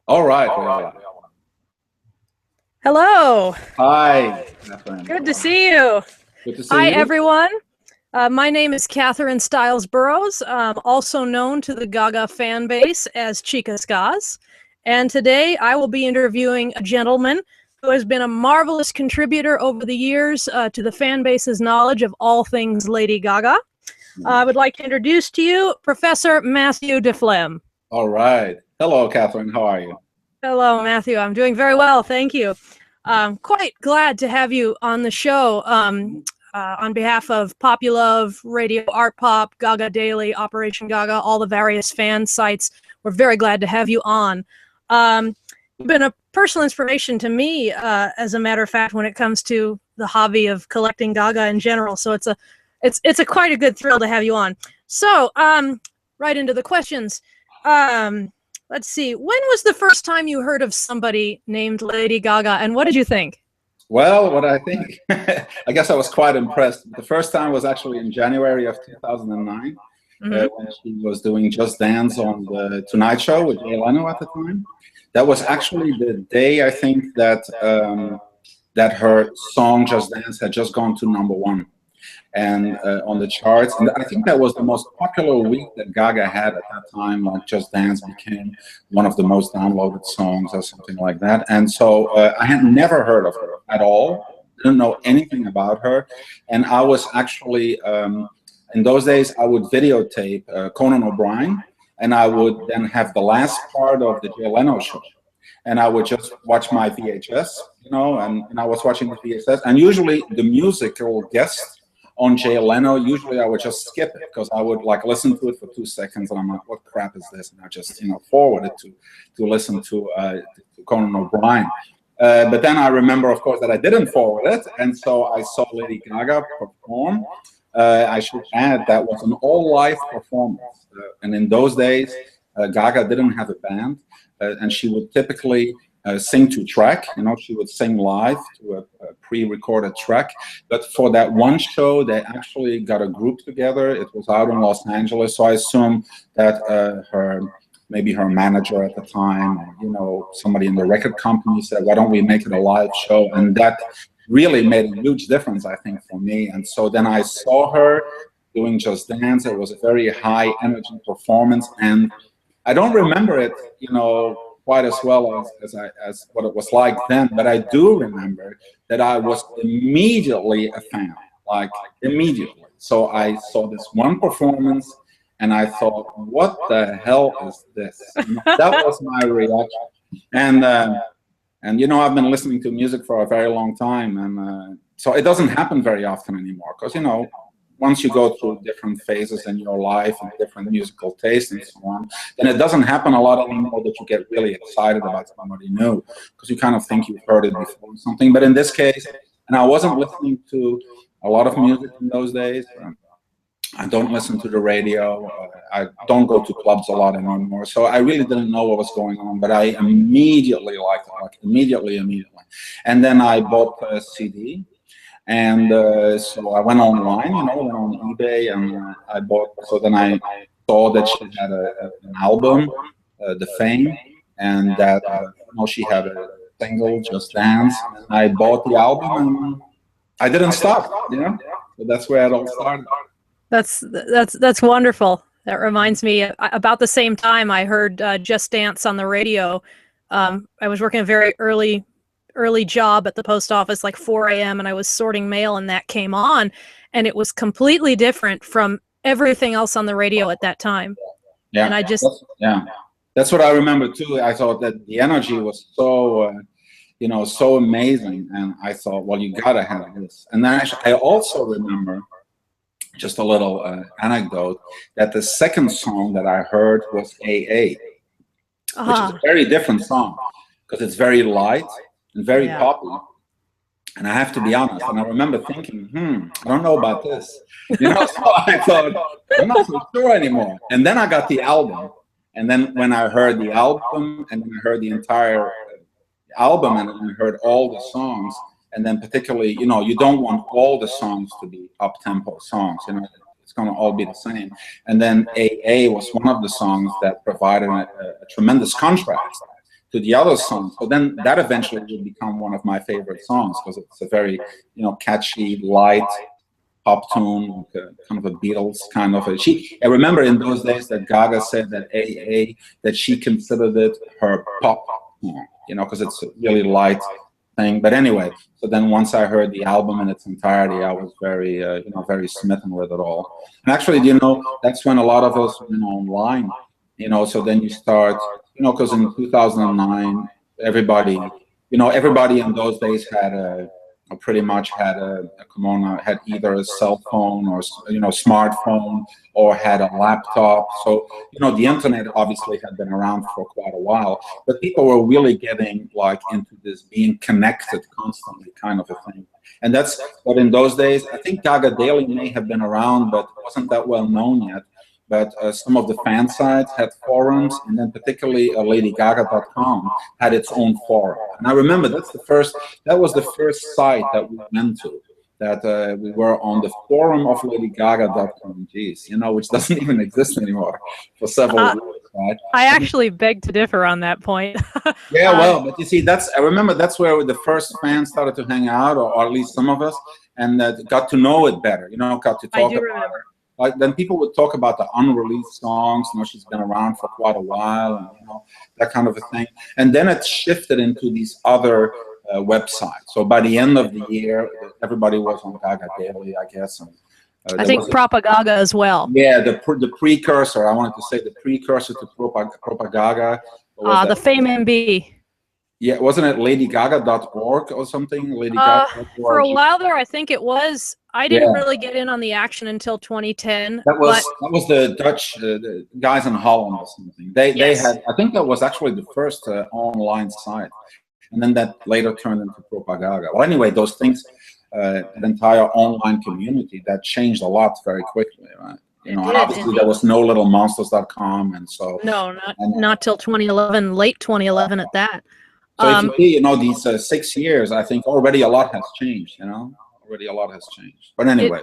All right. Well, Hello. hi, Catherine. Good to see you. Good to see Hi, you. everyone. My name is Catherine Stiles Burrows, also known to the Gaga fan base as Chica. And today I will be interviewing a gentleman who has been a marvelous contributor over the years to the fan base's knowledge of all things Lady Gaga. I would like to introduce to you Professor Mathieu Deflem. All right. Hello, Catherine. How are you? Hello, Mathieu. I'm doing very well, thank you. Quite glad to have you on the show. On behalf of Populove, Radio Art Pop, Gaga Daily, Operation Gaga, all the various fan sites, we're very glad to have you on. You've been a personal inspiration to me, as a matter of fact, when it comes to the hobby of collecting Gaga in general. So it's a quite a good thrill to have you on. So right into the questions. Let's see. When was the first time you heard of somebody named Lady Gaga, and what did you think? Well, what I think, I guess I was quite impressed. The first time was actually in January of 2009, when she was doing Just Dance on the Tonight Show with Jay Leno at the time. That was actually the day, I think, that that her song Just Dance had just gone to #1 and on the charts. And I think that was the most popular week that Gaga had at that time. Like Just Dance became one of the most downloaded songs or something like that. And so I had never heard of her at all. Didn't know anything about her. And I was actually, in those days, I would videotape Conan O'Brien, and I would then have the last part of the Jay Leno show. And I would just watch my VHS, you know, and I was watching the VHS. And usually the musical guest on Jay Leno, usually I would just skip it because I would like listen to it for 2 seconds and I'm like, what crap is this? And I just, you know, forward it to listen to Conan O'Brien. But then I remember, of course, that I didn't forward it. And so I saw Lady Gaga perform. I should add that was an all-live performance. And in those days, Gaga didn't have a band. And she would typically sing to track, you know, she would sing live to a pre-recorded track. But for that one show, they actually got a group together. It was out in Los Angeles, so I assume that maybe her manager at the time, or, you know, somebody in the record company said, "Why don't we make it a live show?" And that really made a huge difference, I think, for me. And so then I saw her doing Just Dance. It was a very high energy performance, and I don't remember it, you know, quite as well as what it was like then, but I do remember that I was immediately a fan, like immediately. So I saw this one performance and I thought, what the hell is this? That was my reaction. And you know, I've been listening to music for a very long time, and so it doesn't happen very often anymore, because, you know, once you go through different phases in your life and different musical tastes and so on, then it doesn't happen a lot anymore that you get really excited about somebody new, because you kind of think you've heard it before or something. But in this case, and I wasn't listening to a lot of music in those days. I don't listen to the radio. I don't go to clubs a lot anymore. So I really didn't know what was going on, but I immediately liked it, like immediately. And then I bought a CD. And so I went online, you know, went on eBay, and I bought. So then I saw that she had an album, The Fame, and that you know, she had a single, Just Dance. And I bought the album, and I didn't stop. You know, so that's where it all started. That's wonderful. That reminds me, about the same time I heard Just Dance on the radio. I was working a very early job at the post office, like 4 a.m., and I was sorting mail, and that came on, and it was completely different from everything else on the radio at that time. Yeah, and I just that's what I remember too. I thought that the energy was so you know, so amazing, and I thought, well, you gotta have this. And then actually, I also remember just a little anecdote, that the second song that I heard was AA, which is a very different song, because it's very light and very poppy. And I have to be honest, and I remember thinking, I don't know about this. You know, so I thought, I'm not so sure anymore. And then I got the album. And then when I heard the album, and then I heard the entire album, and I heard all the songs, and then particularly, you know, you don't want all the songs to be up-tempo songs, you know, it's going to all be the same. And then AA was one of the songs that provided a tremendous contrast to the other songs. So then that eventually would become one of my favorite songs because it's a very, you know, catchy, light pop tune, like kind of a Beatles kind of. I remember in those days that Gaga said that that she considered it her pop song, you know, because it's a really light thing. But anyway, so then once I heard the album in its entirety, I was very, you know, very smitten with it all. And actually, you know, that's when a lot of us went online, you know. So then you start, you know, because in 2009, everybody, you know, everybody in those days had pretty much had had either a cell phone or, you know, smartphone, or had a laptop. So, you know, the internet obviously had been around for quite a while, but people were really getting like into this being connected constantly kind of a thing. And that's what in those days, I think Gaga Daily may have been around, but wasn't that well known yet. But some of the fan sites had forums, and then particularly LadyGaga.com had its own forum. And I remember that was the first site that we went to, that we were on the forum of LadyGaga.com, geez, you know, which doesn't even exist anymore for several years, right? I actually beg to differ on that point. Yeah, well, but you see, I remember that's where the first fans started to hang out, or at least some of us, and got to know it better, you know, got to talk about it. Like, then people would talk about the unreleased songs. You know, she's been around for quite a while, and, you know, that kind of a thing. And then it shifted into these other websites. So by the end of the year, everybody was on Gaga Daily, I guess. And, I think Propagaga as well. Yeah, the precursor. I wanted to say the precursor to Propagaga. The Fame MB. Yeah, wasn't it LadyGaga.org or something? LadyGaga.org. For a while there, I think it was. I didn't really get in on the action until 2010. That was the Dutch the guys in Holland or something. They had, I think that was actually the first online site, and then that later turned into Propagaga. Well, anyway, those things, an entire online community that changed a lot very quickly, right? You know, and obviously there was no littlemonsters.com, and so not till 2011, late 2011 at that. So if you see, you know, these 6 years, I think already a lot has changed. You know, already a lot has changed. But anyway,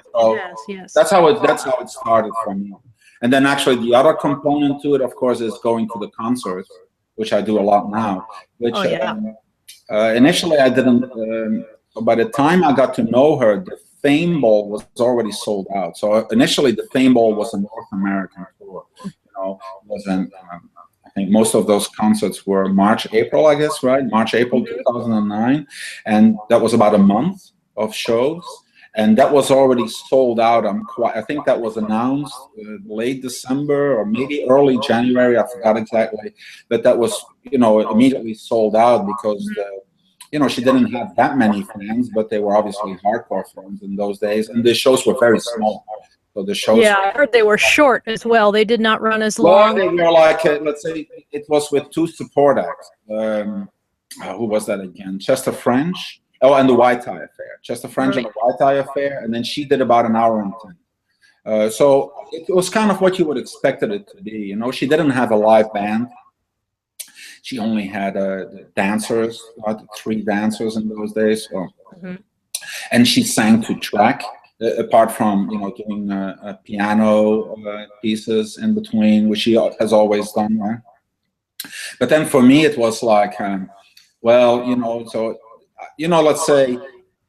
that's how it started for me. And then actually the other component to it, of course, is going to the concerts, which I do a lot now. Which initially I didn't. So by the time I got to know her, the Fame Ball was already sold out. So initially the Fame Ball was a North American tour. You know, it wasn't. I think most of those concerts were March, April, I guess, right? March, April 2009. And that was about a month of shows. And that was already sold out. I think that was announced late December or maybe early January. I forgot exactly. But that was, you know, immediately sold out because, you know, she didn't have that many fans, but they were obviously hardcore fans in those days. And the shows were very small. So the shows. Yeah, I heard they were short as well. They did not run as long. Well, they were like, let's say, it was with 2 support acts. Who was that again? Chester French. Oh, and the White Tie Affair. Chester French and the White Tie Affair, and then she did about an hour and 10. So it was kind of what you would expected it to be. You know, she didn't have a live band. She only had dancers, 3 dancers in those days. So. And she sang to track. Apart from, you know, doing piano pieces in between, which she has always done, right? But then for me, it was like, well, you know, so, you know, let's say,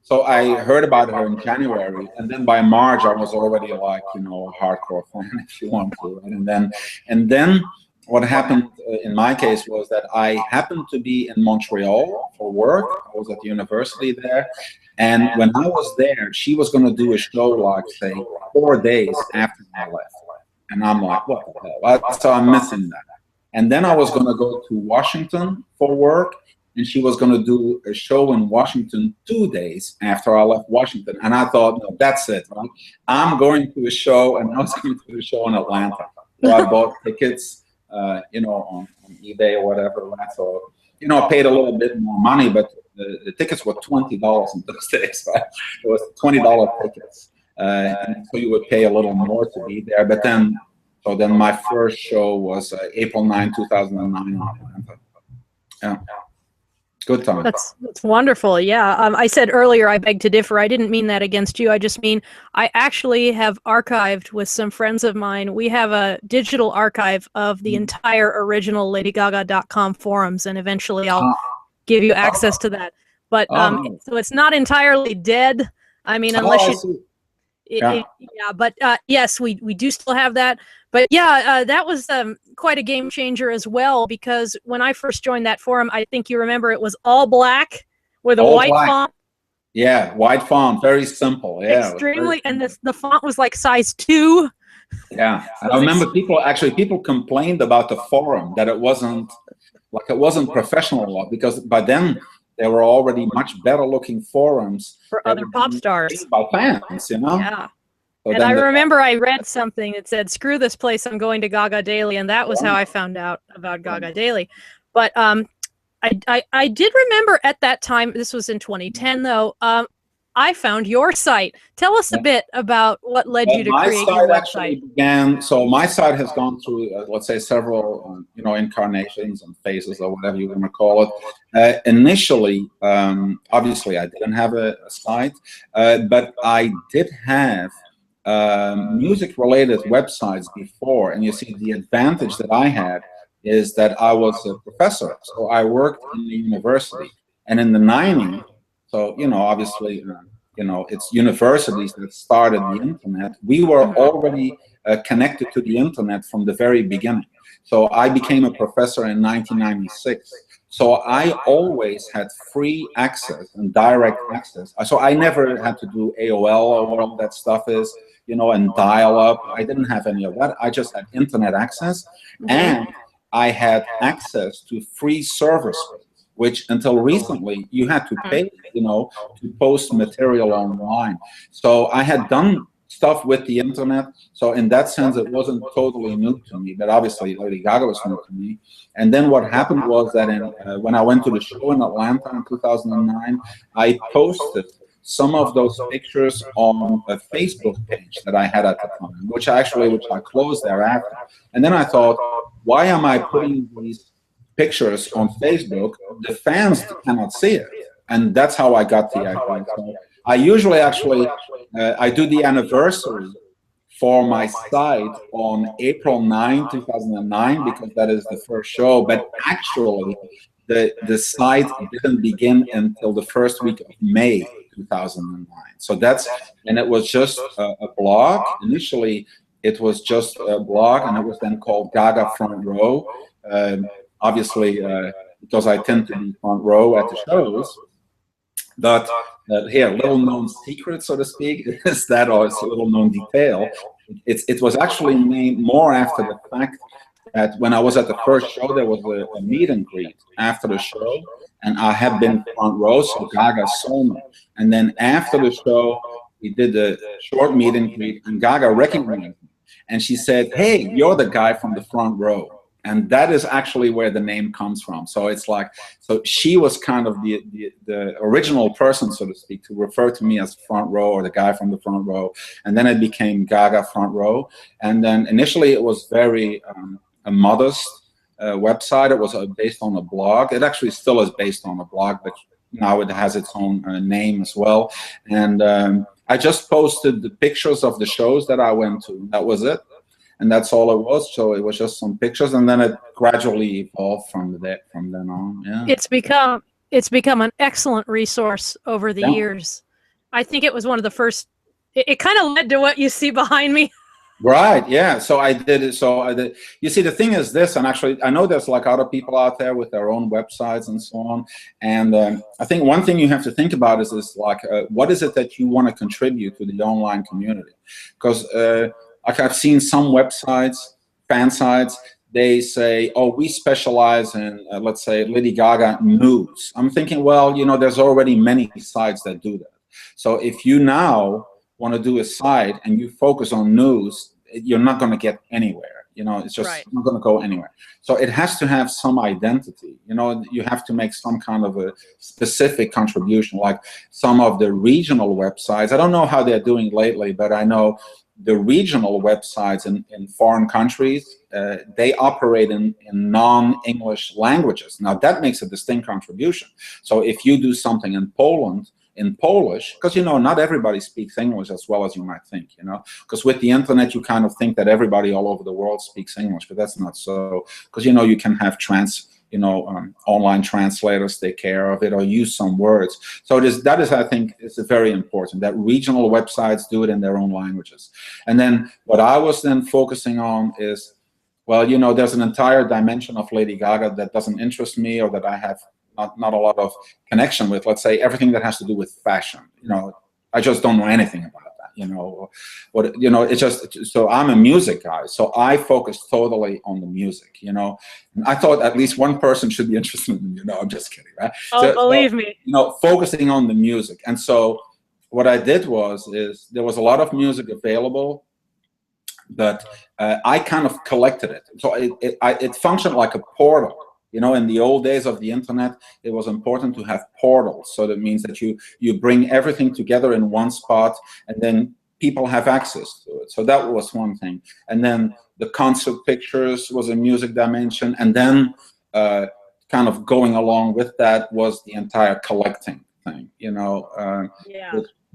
so I heard about her in January, and then by March, I was already like, you know, a hardcore fan, if you want to, right? And then what happened in my case was that I happened to be in Montreal for work. I was at the university there. And when I was there, she was going to do a show, like, say, 4 days after I left. And I'm like, what the hell? So I'm missing that. And then I was going to go to Washington for work, and she was going to do a show in Washington 2 days after I left Washington. And I thought, no, that's it, right? I'm going to a show, and I was going to a show in Atlanta. So I bought tickets, you know, on eBay or whatever. Right? So, you know, I paid a little bit more money, but the tickets were $20 in those days, right? It was $20 tickets. And so you would pay a little more to be there. But then, so then my first show was April 9, 2009 in Atlanta. Yeah. Good time. That's wonderful. Yeah. I said earlier I beg to differ. I didn't mean that against you. I just mean I actually have archived with some friends of mine. We have a digital archive of the entire original LadyGaga.com forums, and eventually I'll give you access to that. But so it's not entirely dead. I mean, unless you. Yeah. But yes, we do still have that. But yeah, that was quite a game changer as well, because when I first joined that forum, I think you remember it was all black with a white font. Yeah, white font, very simple. Yeah, extremely, and the font was like size 2. Yeah, and I remember people complained about the forum that it wasn't professional, because by then there were already much better looking forums for other pop stars by fans, you know. Yeah. So and I remember I read something that said, "Screw this place, I'm going to Gaga Daily," and that was how I found out about Gaga Daily. But I did remember at that time, this was in 2010 though, I found your site. Tell us a bit about what led you to create your website. So my site has gone through, let's say, several, incarnations and phases, or whatever you want to call it. Initially, obviously, I didn't have a site, but I did have music-related websites before. And you see, the advantage that I had is that I was a professor, so I worked in the university, and in the 90s. So, obviously, it's universities that started the internet. We were already connected to the internet from the very beginning. So I became a professor in 1996. So I always had free access and direct access. So I never had to do AOL or what all that stuff is, and dial up. I didn't have any of that. I just had internet access, and I had access to free server space, which until recently you had to pay, to post material online. So I had done stuff with the internet. So in that sense, it wasn't totally new to me, but obviously Lady Gaga was new to me. And then what happened was that when I went to the show in Atlanta in 2009, I posted some of those pictures on a Facebook page that I had at the time, which I closed thereafter. And then I thought, why am I putting these pictures on Facebook? The fans cannot see it, and that's how I got the idea. So I usually I do the anniversary for my site on April 9, 2009, because that is the first show. But actually, the site didn't begin until the first week of May 2009. So and it was just a blog. Initially, it was just a blog, and it was then called Gaga Front Row. Obviously, because I tend to be front row at the shows. But here, little-known secret, so to speak, is that, or it's a little-known detail. It was actually named more after the fact that when I was at the first show, there was a meet and greet after the show, and I had been front row, so Gaga saw me. And then after the show, we did a short meet and greet, and Gaga recognized me. And she said, "Hey, you're the guy from the front row." And that is actually where the name comes from. So it's like, so she was kind of the original person, so to speak, to refer to me as front row, or the guy from the front row. And then it became Gaga Front Row. And then initially it was very a modest website. It was based on a blog. It actually still is based on a blog, but now it has its own name as well. And I just posted the pictures of the shows that I went to. That was it. And that's all it was. So it was just some pictures, and then it gradually evolved from then on. Yeah. It's become an excellent resource over the years. I think it was one of the first. It kind of led to what you see behind me. Right. Yeah. So I did it. You see, the thing is this, and actually, I know there's like other people out there with their own websites and so on. And I think one thing you have to think about is like, what is it that you want to contribute to the online community? Because like I've seen some websites, fan sites, they say, "Oh, we specialize in, let's say, Lady Gaga news." I'm thinking, well, there's already many sites that do that. So if you now want to do a site and you focus on news, you're not going to get anywhere. It's just not going to go anywhere. So it has to have some identity. You have to make some kind of a specific contribution, like some of the regional websites. I don't know how they're doing lately, but I know the regional websites in foreign countries, they operate in non-English languages. Now that makes a distinct contribution. So if you do something in Poland, in Polish, because not everybody speaks English as well as you might think, because with the internet you kind of think that everybody all over the world speaks English, but that's not so, because you can have online translators take care of it or use some words. So that is I think is very important that regional websites do it in their own languages. And then what I was then focusing on is, well, there's an entire dimension of Lady Gaga that doesn't interest me or that I have not a lot of connection with. Let's say everything that has to do with fashion. I just don't know anything about that. It's just, so I'm a music guy, so I focus totally on the music. And I thought at least one person should be interested in I'm just kidding, right? Oh, believe me. Focusing on the music. And so what I did is there was a lot of music available, but I kind of collected it. So it functioned like a portal. In the old days of the internet, it was important to have portals. So that means that you bring everything together in one spot, and then people have access to it. So that was one thing. And then the concert pictures was a music dimension. And then kind of going along with that was the entire collecting thing, Yeah.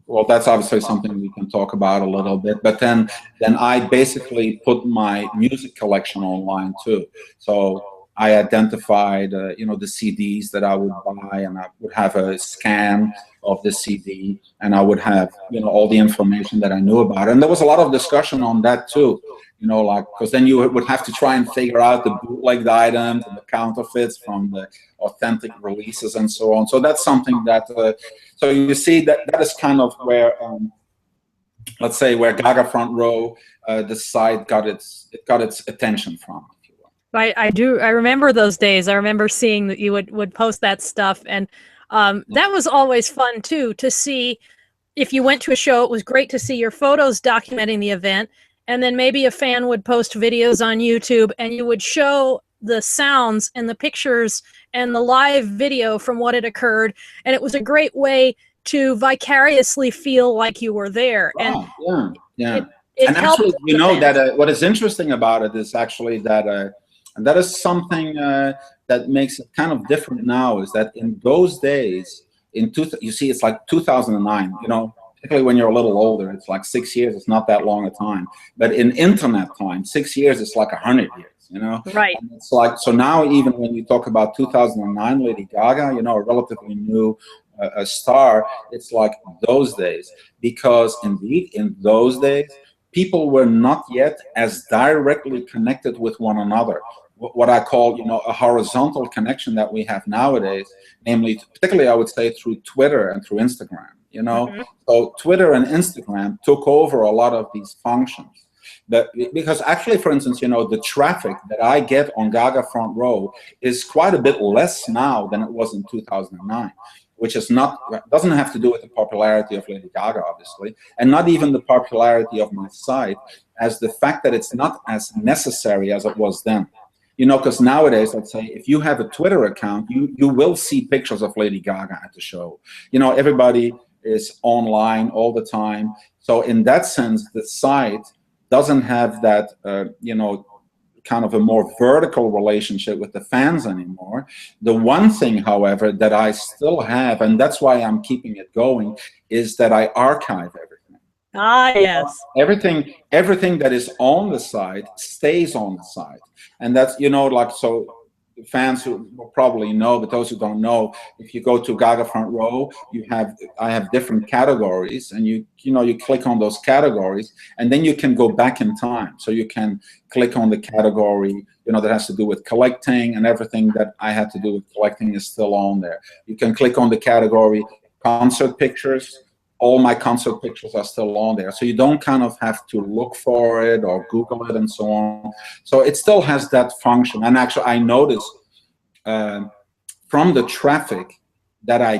Well, that's obviously something we can talk about a little bit. But then I basically put my music collection online too. So I identified, the CDs that I would buy, and I would have a scan of the CD, and I would have, all the information that I knew about it. And there was a lot of discussion on that too, because then you would have to try and figure out the bootlegged items and the counterfeits from the authentic releases and so on. So that's something that, so you see that is kind of where, let's say, where Gaga Front Row, the site got its attention from. I do. I remember those days. I remember seeing that you would post that stuff, and that was always fun too, to see. If you went to a show, it was great to see your photos documenting the event, and then maybe a fan would post videos on YouTube, and you would show the sounds and the pictures and the live video from what had occurred, and it was a great way to vicariously feel like you were there. Wow, and yeah. It and helped actually, that what is interesting about it is actually that. And that is something that makes it kind of different now, is that in those days, you see, it's like 2009, particularly when you're a little older, it's like 6 years, it's not that long a time. But in internet time, 6 years is like 100 years, Right. And it's like, so now even when you talk about 2009 Lady Gaga, a relatively new a star, it's like those days. Because indeed, in those days, people were not yet as directly connected with one another. What I call, a horizontal connection that we have nowadays, namely, particularly I would say through Twitter and through Instagram, Mm-hmm. So Twitter and Instagram took over a lot of these functions. Because actually, for instance, the traffic that I get on Gaga Front Row is quite a bit less now than it was in 2009. Which doesn't have to do with the popularity of Lady Gaga, obviously, and not even the popularity of my site, as the fact that it's not as necessary as it was then. Because nowadays, let's say, if you have a Twitter account, you will see pictures of Lady Gaga at the show. Everybody is online all the time. So in that sense, the site doesn't have that, kind of a more vertical relationship with the fans anymore. The one thing, however, that I still have, and that's why I'm keeping it going, is that I archive everything. Ah, yes. Everything that is on the site stays on the site. And that's, so fans who will probably know, but those who don't know, if you go to Gaga Front Row, I have different categories, and you click on those categories, and then you can go back in time. So you can click on the category, that has to do with collecting, and everything that I had to do with collecting is still on there. You can click on the category concert pictures. All my concert pictures are still on there. So you don't kind of have to look for it or Google it and so on. So it still has that function. And actually, I noticed from the traffic that I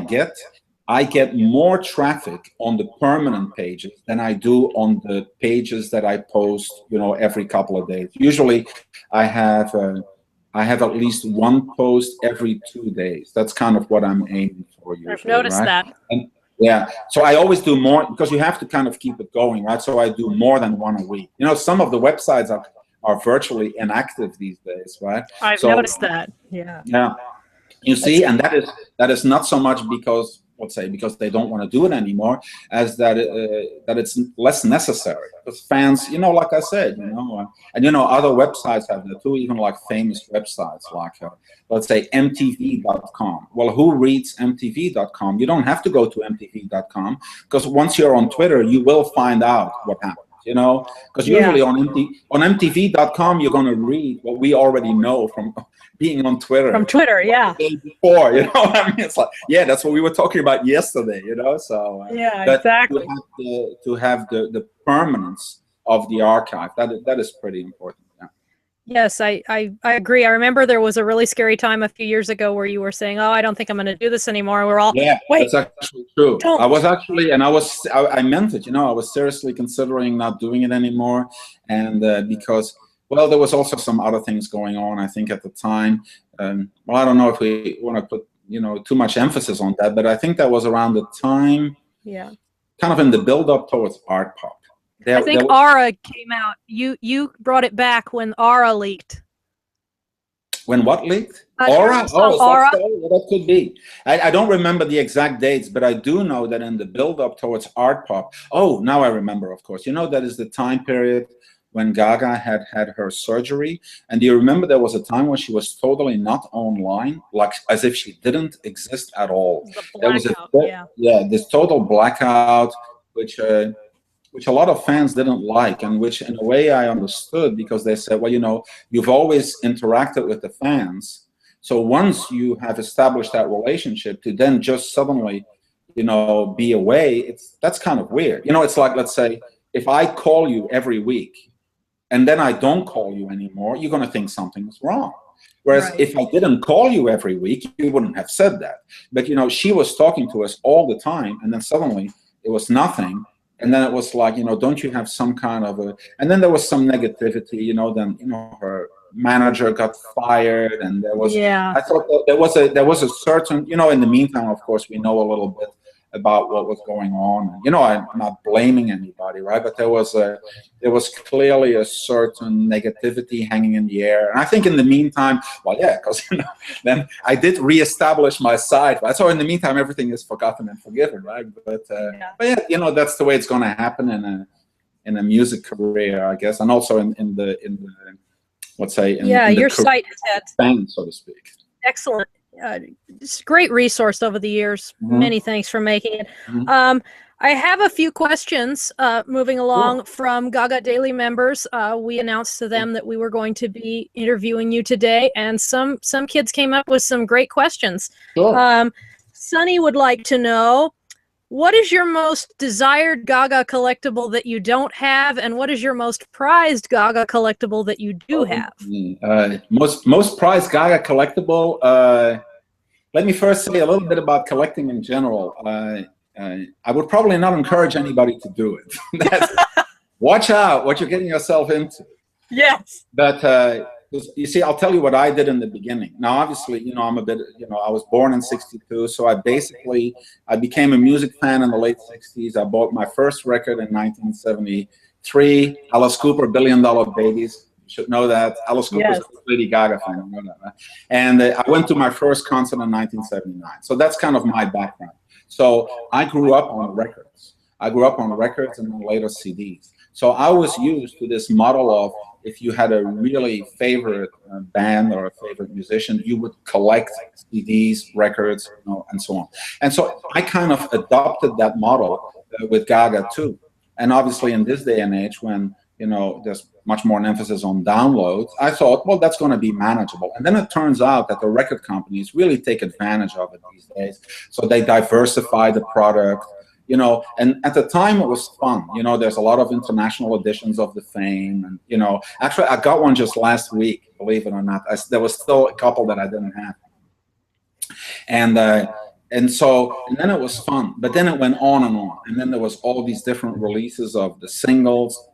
get more traffic on the permanent pages than I do on the pages that I post, every couple of days. Usually I have at least one post every 2 days. That's kind of what I'm aiming for usually. I've noticed right? that. Yeah, so I always do more because you have to kind of keep it going, right? So I do more than one a week. You know, some of the websites are virtually inactive these days, right? I've noticed that. Yeah. Yeah. You see, and that is not so much because, let's say, because they don't want to do it anymore, as that that it's less necessary. Because fans, you know, like I said, you know, and you know, other websites have that too, even like famous websites like, let's say, MTV.com. Well, who reads MTV.com? You don't have to go to MTV.com because once you're on Twitter, you will find out what happened. You know, because usually on MTV.com, you're going to read what we already know from being on Twitter. From Twitter, yeah. Before, you know what I mean? It's like, yeah, that's what we were talking about yesterday, you know? So, yeah, exactly. To have the permanence of the archive, that is pretty important. Yeah. Yes, I agree. I remember there was a really scary time a few years ago where you were saying, "Oh, I don't think I'm going to do this anymore." We're all, yeah, wait, that's actually true. Don't. I was actually, and I meant it. You know, I was seriously considering not doing it anymore, and because, well, there was also some other things going on, I think, at the time. Well, I don't know if we want to put, you know, too much emphasis on that, but I think that was around the time, yeah, kind of in the build-up towards art pop. I think Aura came out. You brought it back when Aura leaked. When what leaked? Aura? Oh, Aura? That could be. I don't remember the exact dates, but I do know that in the build-up towards art pop. Oh, now I remember, of course. You know, that is the time period when Gaga had her surgery. And do you remember there was a time when she was totally not online, like as if she didn't exist at all? There was this total blackout, which a lot of fans didn't like, and which in a way I understood, because they said, well, you know, you've always interacted with the fans. So once you have established that relationship, to then just suddenly, you know, be away, that's kind of weird. You know, it's like, let's say, if I call you every week and then I don't call you anymore, you're going to think something's wrong. Whereas if I didn't call you every week, you wouldn't have said that. But, you know, she was talking to us all the time, and then suddenly it was nothing. And then it was like, you know, don't you have some kind of a, and then there was some negativity, you know, then, you know, her manager got fired, and there was, I thought that there was a certain, you know, in the meantime, of course, we know a little bit about what was going on. And, you know, I'm not blaming anybody, right? But there was clearly a certain negativity hanging in the air. And I think in the meantime, well, yeah, because, you know, then I did reestablish my site, right? So in the meantime, everything is forgotten and forgiven, right? But yeah, you know, that's the way it's going to happen in a music career, I guess, and also in the let's say, in your site has had span, so to speak. Excellent. It's a great resource over the years. Many thanks for making it. I have a few questions moving along from Gaga Daily members. We announced to them that we were going to be interviewing you today, and some kids came up with some great questions. Sunny would like to know, what is your most desired Gaga collectible that you don't have, and what is your most prized Gaga collectible that you do have? Most prized Gaga collectible. Let me first say a little bit about collecting in general. I would probably not encourage anybody to do it. Watch out what you're getting yourself into. Yes. But you see, I'll tell you what I did in the beginning. Now, obviously, you know, I'm a bit, you know, I was born in '62, so I became a music fan in the late '60s. I bought my first record in 1973, Alice Cooper, $1 Billion Babies. You should know that. Alice Cooper's a Lady Gaga fan. You know that, right? And I went to my first concert in 1979. So that's kind of my background. So I grew up on records. I grew up on records and then later CDs. So I was used to this model of, if you had a really favorite band or a favorite musician, you would collect CDs, records, you know, and so on. And so I kind of adopted that model with Gaga too. And obviously in this day and age, when, you know, there's much more an emphasis on downloads, I thought, well, that's going to be manageable. And then it turns out that the record companies really take advantage of it these days. So they diversify the product. You know, and at the time it was fun. You know, there's a lot of international editions of the Fame, and, you know, actually I got one just last week, believe it or not. There was still a couple that I didn't have, and then it was fun. But then it went on, and then there was all these different releases of the singles.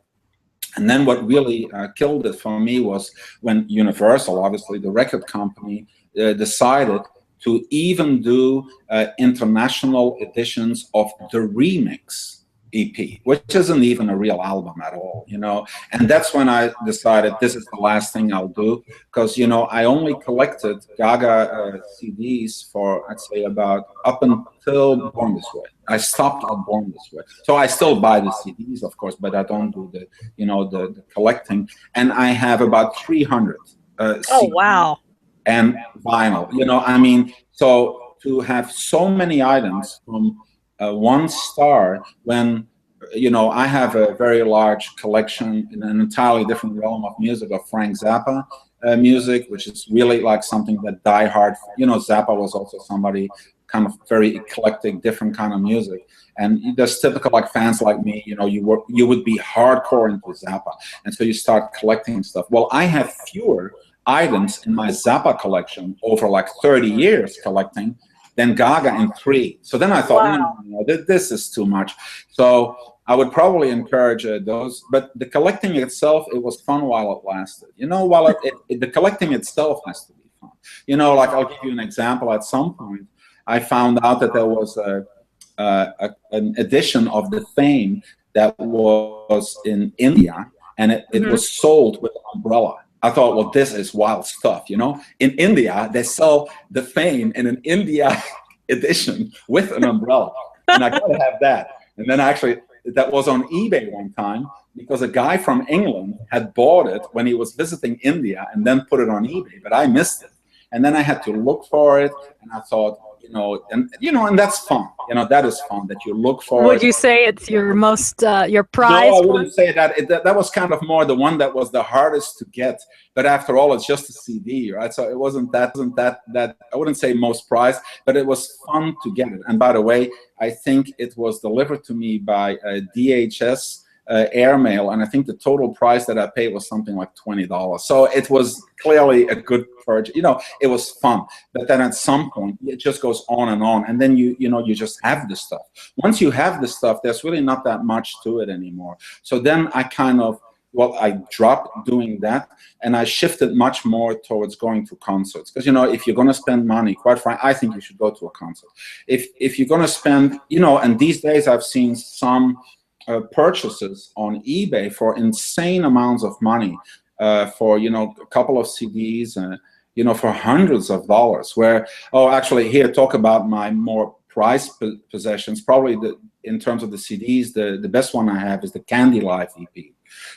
And then what really killed it for me was when Universal, obviously the record company, decided to even do international editions of the remix EP, which isn't even a real album at all, you know. And that's when I decided this is the last thing I'll do, because, you know, I only collected Gaga CDs for, I'd say, about up until Born This Way. I stopped at Born This Way. So I still buy the CDs, of course, but I don't do the, you know, the collecting. And I have about 300 CDs. Oh, wow. And vinyl, you know, I mean, so to have so many items from one star, when, you know, I have a very large collection in an entirely different realm of music, of Frank Zappa music, which is really like something that diehard, you know, Zappa was also somebody kind of very eclectic, different kind of music. And there's typical like fans like me, you know, you would be hardcore into Zappa, and so you start collecting stuff. Well, I have fewer items in my Zappa collection over like 30 years collecting than Gaga in 3. So then I thought, wow, no, this is too much. So I would probably encourage those. But the collecting itself, it was fun while it lasted. You know, while the collecting itself has to be fun. You know, like I'll give you an example. At some point, I found out that there was an edition of The Fame that was in India, and it was sold with an umbrella. I thought, well, this is wild stuff, you know? In India, they sell The Fame in an India edition with an umbrella. And I gotta have that. And then actually, that was on eBay one time, because a guy from England had bought it when he was visiting India and then put it on eBay, but I missed it. And then I had to look for it, and I thought, and that's fun. You know, that is fun, that you look for. Would you say it's your most, your prize? No, I wouldn't say that. That was kind of more the one that was the hardest to get. But after all, it's just a CD, right? So it wasn't that I wouldn't say most prized, but it was fun to get it. And by the way, I think it was delivered to me by DHS airmail, and I think the total price that I paid was something like $20. So it was clearly a good purchase. You know, it was fun. But then at some point, it just goes on, and then you just have the stuff. Once you have the stuff, there's really not that much to it anymore. So then I I dropped doing that, and I shifted much more towards going to concerts. Because, you know, if you're going to spend money, quite frankly, I think you should go to a concert. If you're going to spend, you know, and these days I've seen some purchases on eBay for insane amounts of money for, you know, a couple of CDs, you know, for hundreds of dollars. Where, oh, actually, here, talk about my more prized possessions. Probably in terms of the CDs, the best one I have is the Candy Life EP.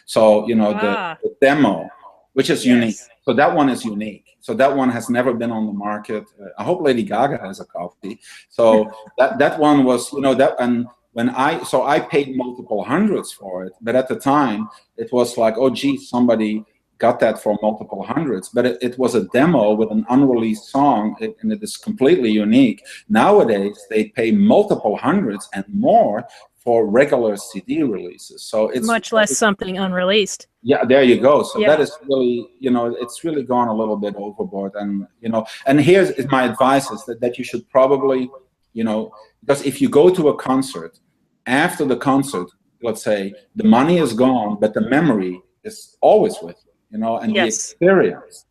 So, you know, the demo, which is unique. So that one is unique. So that one has never been on the market. I hope Lady Gaga has a copy. So that one was, you know, that, and when I paid multiple hundreds for it, but at the time it was like, oh gee, somebody got that for multiple hundreds. But it was a demo with an unreleased song, and it is completely unique. Nowadays they pay multiple hundreds and more for regular CD releases. So it's much less something unreleased. Yeah, there you go. So that is really, you know, it's really gone a little bit overboard. And, you know, and here's my advice is that you should probably, you know, because if you go to a concert, after the concert, let's say, the money is gone, but the memory is always with you, you know, and the experience.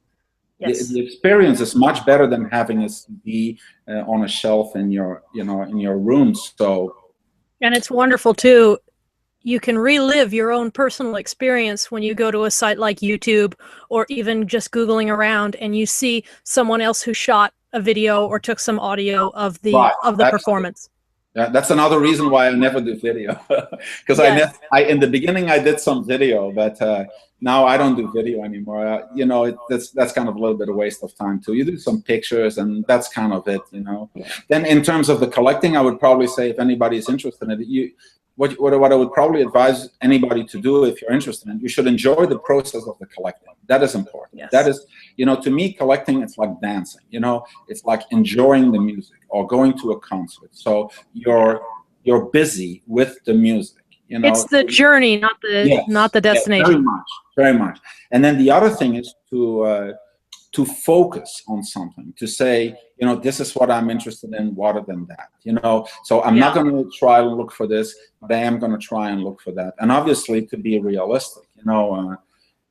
The experience is much better than having a CD on a shelf in your, you know, in your room. So, and it's wonderful too. You can relive your own personal experience when you go to a site like YouTube, or even just Googling around, and you see someone else who shot a video or took some audio of the performance. Yeah, that's another reason why I never do video, because in the beginning I did some video, but now I don't do video anymore. You know, that's kind of a little bit of waste of time too. You do some pictures, and that's kind of it. You know. Then in terms of the collecting, I would probably say, if anybody is interested in it, what I would probably advise anybody to do, if you're interested in it, you should enjoy the process of the collecting. That is important. Yes. That is, you know, to me, collecting, it's like dancing. You know, it's like enjoying the music or going to a concert. So you're busy with the music. You know, it's the journey, not the destination. Very much, very much. And then the other thing is to focus on something, to say, you know, this is what I'm interested in, rather than that, you know. So I'm not going to try and look for this, but I am going to try and look for that. And obviously, to be realistic, you know,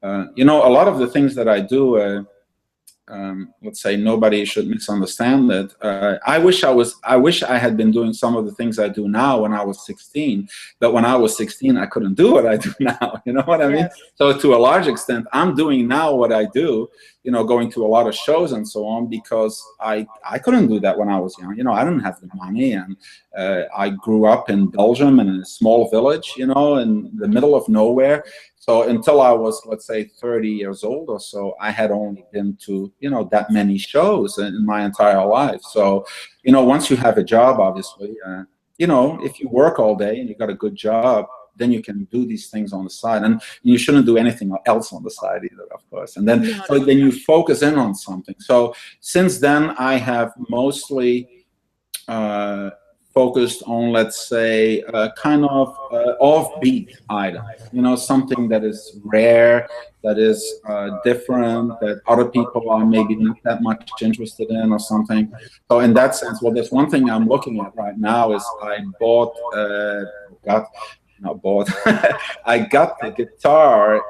a lot of the things that I do, let's say nobody should misunderstand it. I wish I had been doing some of the things I do now when I was 16. But when I was 16, I couldn't do what I do now. You know what I mean? So to a large extent, I'm doing now what I do, going to a lot of shows and so on, because I couldn't do that when I was young. I didn't have the money, and I grew up in Belgium in a small village, in the middle of nowhere. So until I was, let's say, 30 years old or so, I had only been to, that many shows in my entire life. So, once you have a job, obviously, if you work all day and you got a good job, then you can do these things on the side, and you shouldn't do anything else on the side either, of course. And then, then you focus in on something. So since then, I have mostly focused on, let's say, kind of offbeat items, something that is rare, that is different, that other people are maybe not that much interested in or something. So in that sense, well, there's one thing I'm looking at right now is I got the guitar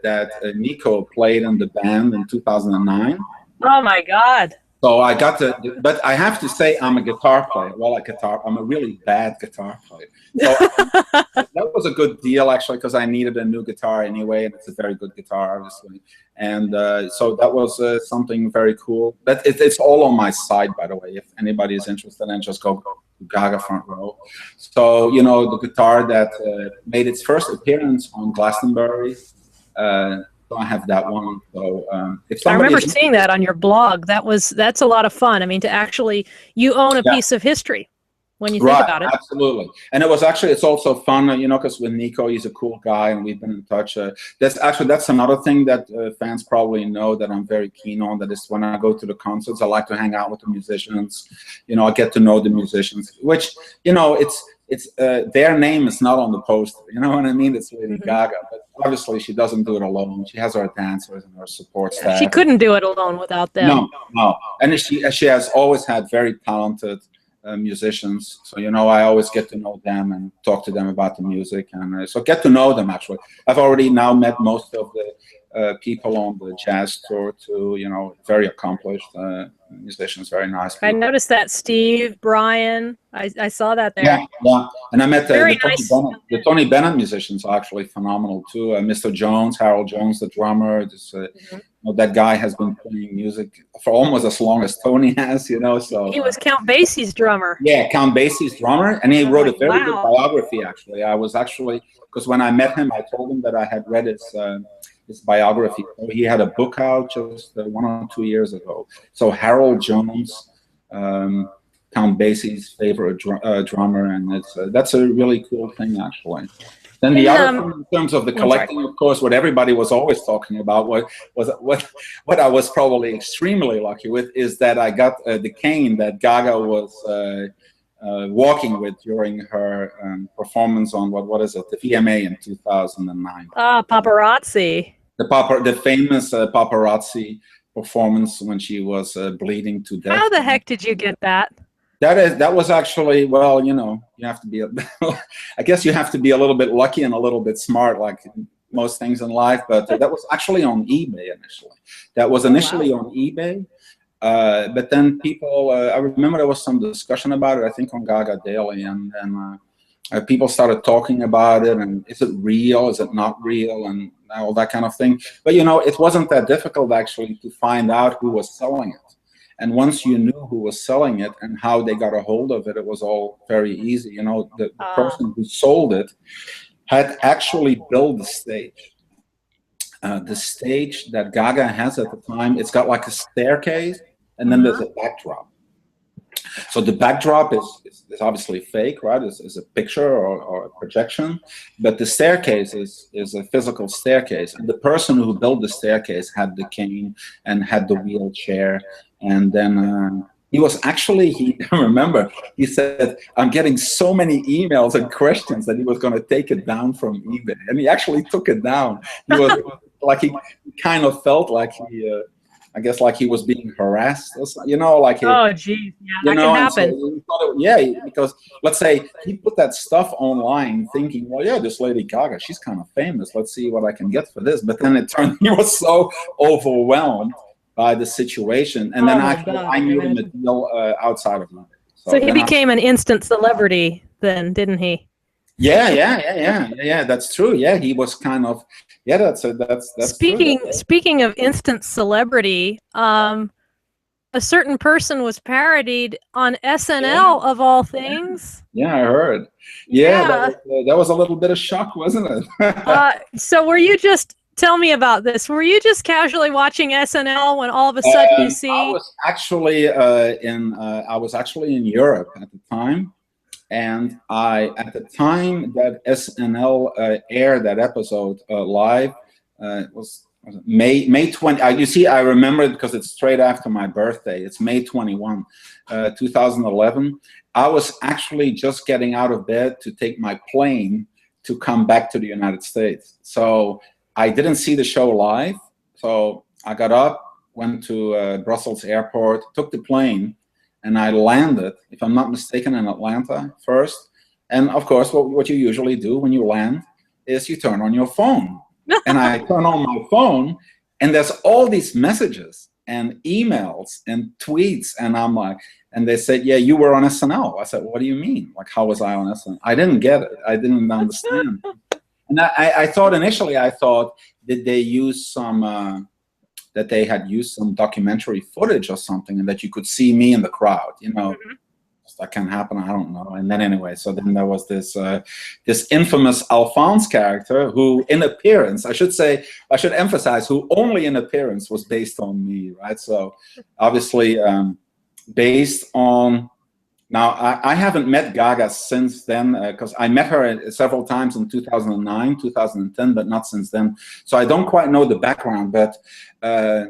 that Nico played in the band in 2009. Oh my God. So I got but I have to say I'm a guitar player. Well, I'm a really bad guitar player. So that was a good deal, actually, because I needed a new guitar anyway, and it's a very good guitar, obviously. And so that was something very cool. But it's all on my site, by the way. If anybody is interested, then just go to Gaga Front Row. So, the guitar that made its first appearance on Glastonbury. So I have that one. So if I remember seeing that on your blog. That's a lot of fun. I mean, to actually, you own a piece of history when you think about it. Absolutely. And it's also fun, because with Nico, he's a cool guy, and we've been in touch. That's another thing that fans probably know that I'm very keen on. That is, when I go to the concerts, I like to hang out with the musicians. I get to know the musicians, which, it's their name is not on the poster. You know what I mean? It's Lady Gaga, but obviously she doesn't do it alone. She has her dancers and her support staff. She couldn't do it alone without them. No. And she has always had very talented musicians. So, I always get to know them and talk to them about the music. And so get to know them, actually. I've already now met most of the people on the jazz tour too, very accomplished musicians, very nice people. I noticed that Steve, Brian, I saw that there. Yeah. And I met the Tony Bennett musicians are actually phenomenal too. Mr. Jones, Harold Jones, the drummer. That guy has been playing music for almost as long as Tony has, so. He was Count Basie's drummer. Yeah, Count Basie's drummer. And he wrote a very good biography, actually. Because when I met him, I told him that I had read his biography. So he had a book out just 1 or 2 years ago. So Harold Jones, Count Basie's favorite drummer, and that's a really cool thing, actually. Then the other thing in terms of the collecting, of course, what everybody was always talking about what I was probably extremely lucky with is that I got the cane that Gaga was walking with during her performance on what is it, the VMA in 2009. Paparazzi. The famous paparazzi performance when she was bleeding to death. How the heck did you get that? That was actually, well, you have to be, I guess you have to be a little bit lucky and a little bit smart, like most things in life. But that was actually on eBay initially. That was initially on eBay. But then people, I remember there was some discussion about it, I think on Gaga Daily, and people started talking about it, and is it real, is it not real, and all that kind of thing. But, it wasn't that difficult, actually, to find out who was selling it. And once you knew who was selling it and how they got a hold of it, it was all very easy. The person who sold it had actually built the stage. The stage that Gaga has at the time, it's got like a staircase, and then there's a backdrop. So the backdrop is obviously fake, right? Is a picture or a projection, but the staircase is a physical staircase. And the person who built the staircase had the cane and had the wheelchair, and then he was actually, I remember, he said, I'm getting so many emails and questions that he was going to take it down from eBay, and he actually took it down. He was like, he kind of felt like I guess like he was being harassed, or something, like. Oh, geez, yeah, that can happen. So because let's say he put that stuff online, thinking, well, yeah, this Lady Gaga, she's kind of famous. Let's see what I can get for this. But then it turned, he was so overwhelmed by the situation. And then Oh, actually, God, I knew him imagine. a deal outside of London. So he then became an instant celebrity then, didn't he? yeah. That's true. Yeah, he was kind of. Yeah, that's true. Speaking of instant celebrity, a certain person was parodied on SNL of all things. Yeah, I heard. Yeah. That was a little bit of shock, wasn't it? So were you just tell me about this? Were you just casually watching SNL when all of a sudden you see? I was actually in Europe at the time, and at the time that SNL aired that episode live, was May 20. You see, I remember it because it's straight after my birthday. It's May 21, 2011. I was actually just getting out of bed to take my plane to come back to the United States. So I didn't see the show live. So I got up, went to Brussels airport, took the plane, and I landed, if I'm not mistaken, in Atlanta first. And of course, what you usually do when you land is you turn on your phone. And I turn on my phone, and there's all these messages and emails and tweets, and I'm like, and they said, yeah, you were on SNL. I said, what do you mean? Like, how was I on SNL? I didn't get it. I didn't understand. And I thought initially, did they use some, that they had used some documentary footage or something, and that you could see me in the crowd, you know. Mm-hmm. That can happen, I don't know. And then anyway, so then there was this this infamous Alphonse character who, in appearance, I should emphasize, who only in appearance was based on me, right? So obviously based on, now I haven't met Gaga since then, because I met her several times in 2009, 2010, but not since then. So I don't quite know the background, but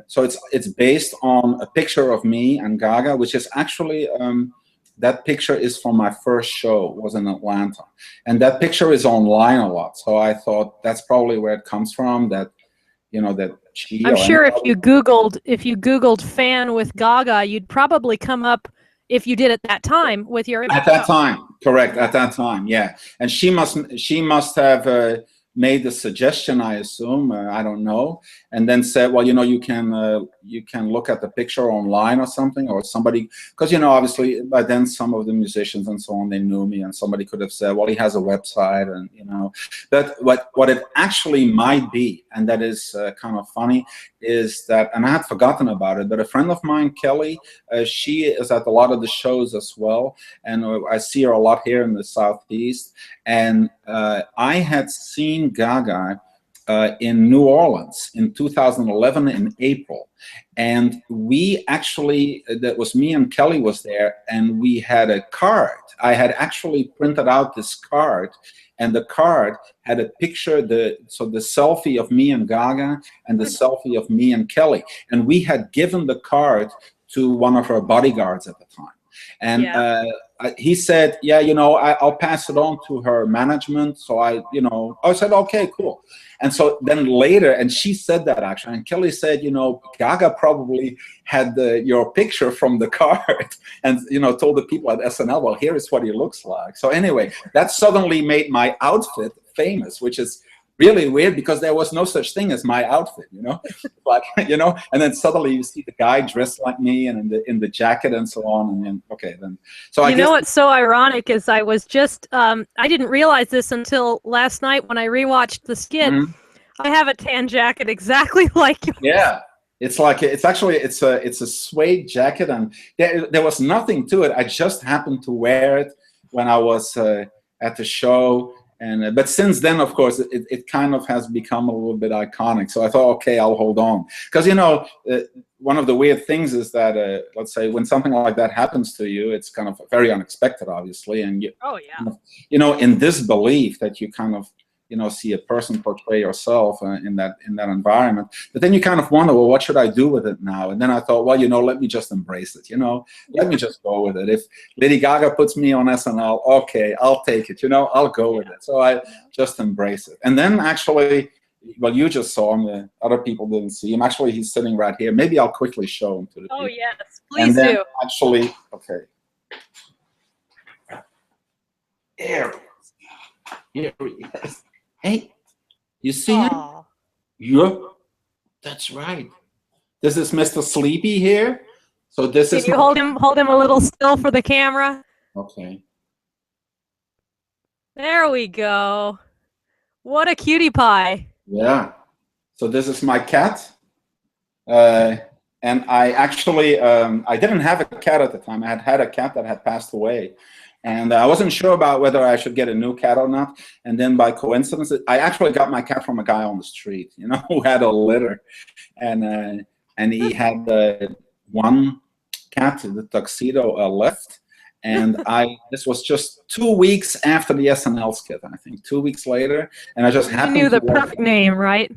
so it's based on a picture of me and Gaga, which is actually, that picture is from my first show, was in Atlanta. And that picture is online a lot. So I thought that's probably where it comes from, that, you know, that she... I'm sure if you Googled fan with Gaga, you'd probably come up, if you did at that time, with your... At that time, correct, at that time, yeah. And she must have made the suggestion, I assume, I don't know, and then said, well, you know, you can look at the picture online or something, or somebody, because, you know, obviously by then some of the musicians and so on, they knew me, and somebody could have said, well, he has a website, and, you know. But what it actually might be, and that is kind of funny, is that, and I had forgotten about it, but a friend of mine, Kelly, she is at a lot of the shows as well, and I see her a lot here in the Southeast, and I had seen Gaga in New Orleans in 2011 in April, and we actually, that was me and Kelly was there, and we had a card. I had actually printed out this card, and the card had a picture, so the selfie of me and Gaga and the selfie of me and Kelly, and we had given the card to one of her bodyguards at the time. And he said, yeah, you know, I'll pass it on to her management. So I said, okay, cool. And so then later, and she said that actually, and Kelly said, you know, Gaga probably had your picture from the card and, you know, told the people at SNL, well, here is what he looks like. So anyway, that suddenly made my outfit famous, which is really weird because there was no such thing as my outfit, you know, like, you know, and then suddenly you see the guy dressed like me and in the jacket and so on, and then okay, then so I guess, know what's so ironic is I was just I didn't realize this until last night when I rewatched the skit. Mm-hmm. I have a tan jacket exactly like yours. Yeah, it's like it's a suede jacket, and there was nothing to it. I just happened to wear it when I was at the show. And but since then, of course, it kind of has become a little bit iconic. So I thought, okay, I'll hold on, because, you know, one of the weird things is that let's say when something like that happens to you, it's kind of very unexpected, obviously, and you, you know, in disbelief that you kind of, you know, see a person portray yourself in that environment. But then you kind of wonder, well, what should I do with it now? And then I thought, well, you know, let me just embrace it. You know, let me just go with it. If Lady Gaga puts me on SNL, okay, I'll take it. You know, I'll go with it. So I just embrace it. And then actually, well, you just saw him. The other people didn't see him. Actually, he's sitting right here. Maybe I'll quickly show him to the people. Oh yes, please do. Actually, okay. Here he is. Hey, you see him? Yeah, that's right. This is Mr. Sleepy here. So this Can is you hold him a little still for the camera? okay. There we go. What a cutie pie. Yeah. So this is my cat. And I actually, I didn't have a cat at the time. I had a cat that had passed away. And I wasn't sure about whether I should get a new cat or not. And then by coincidence, I actually got my cat from a guy on the street, you know, who had a litter. And he had one cat, the tuxedo, left. And this was just 2 weeks after the SNL skit, I think, 2 weeks later. And I just happened to You knew the perfect name, right?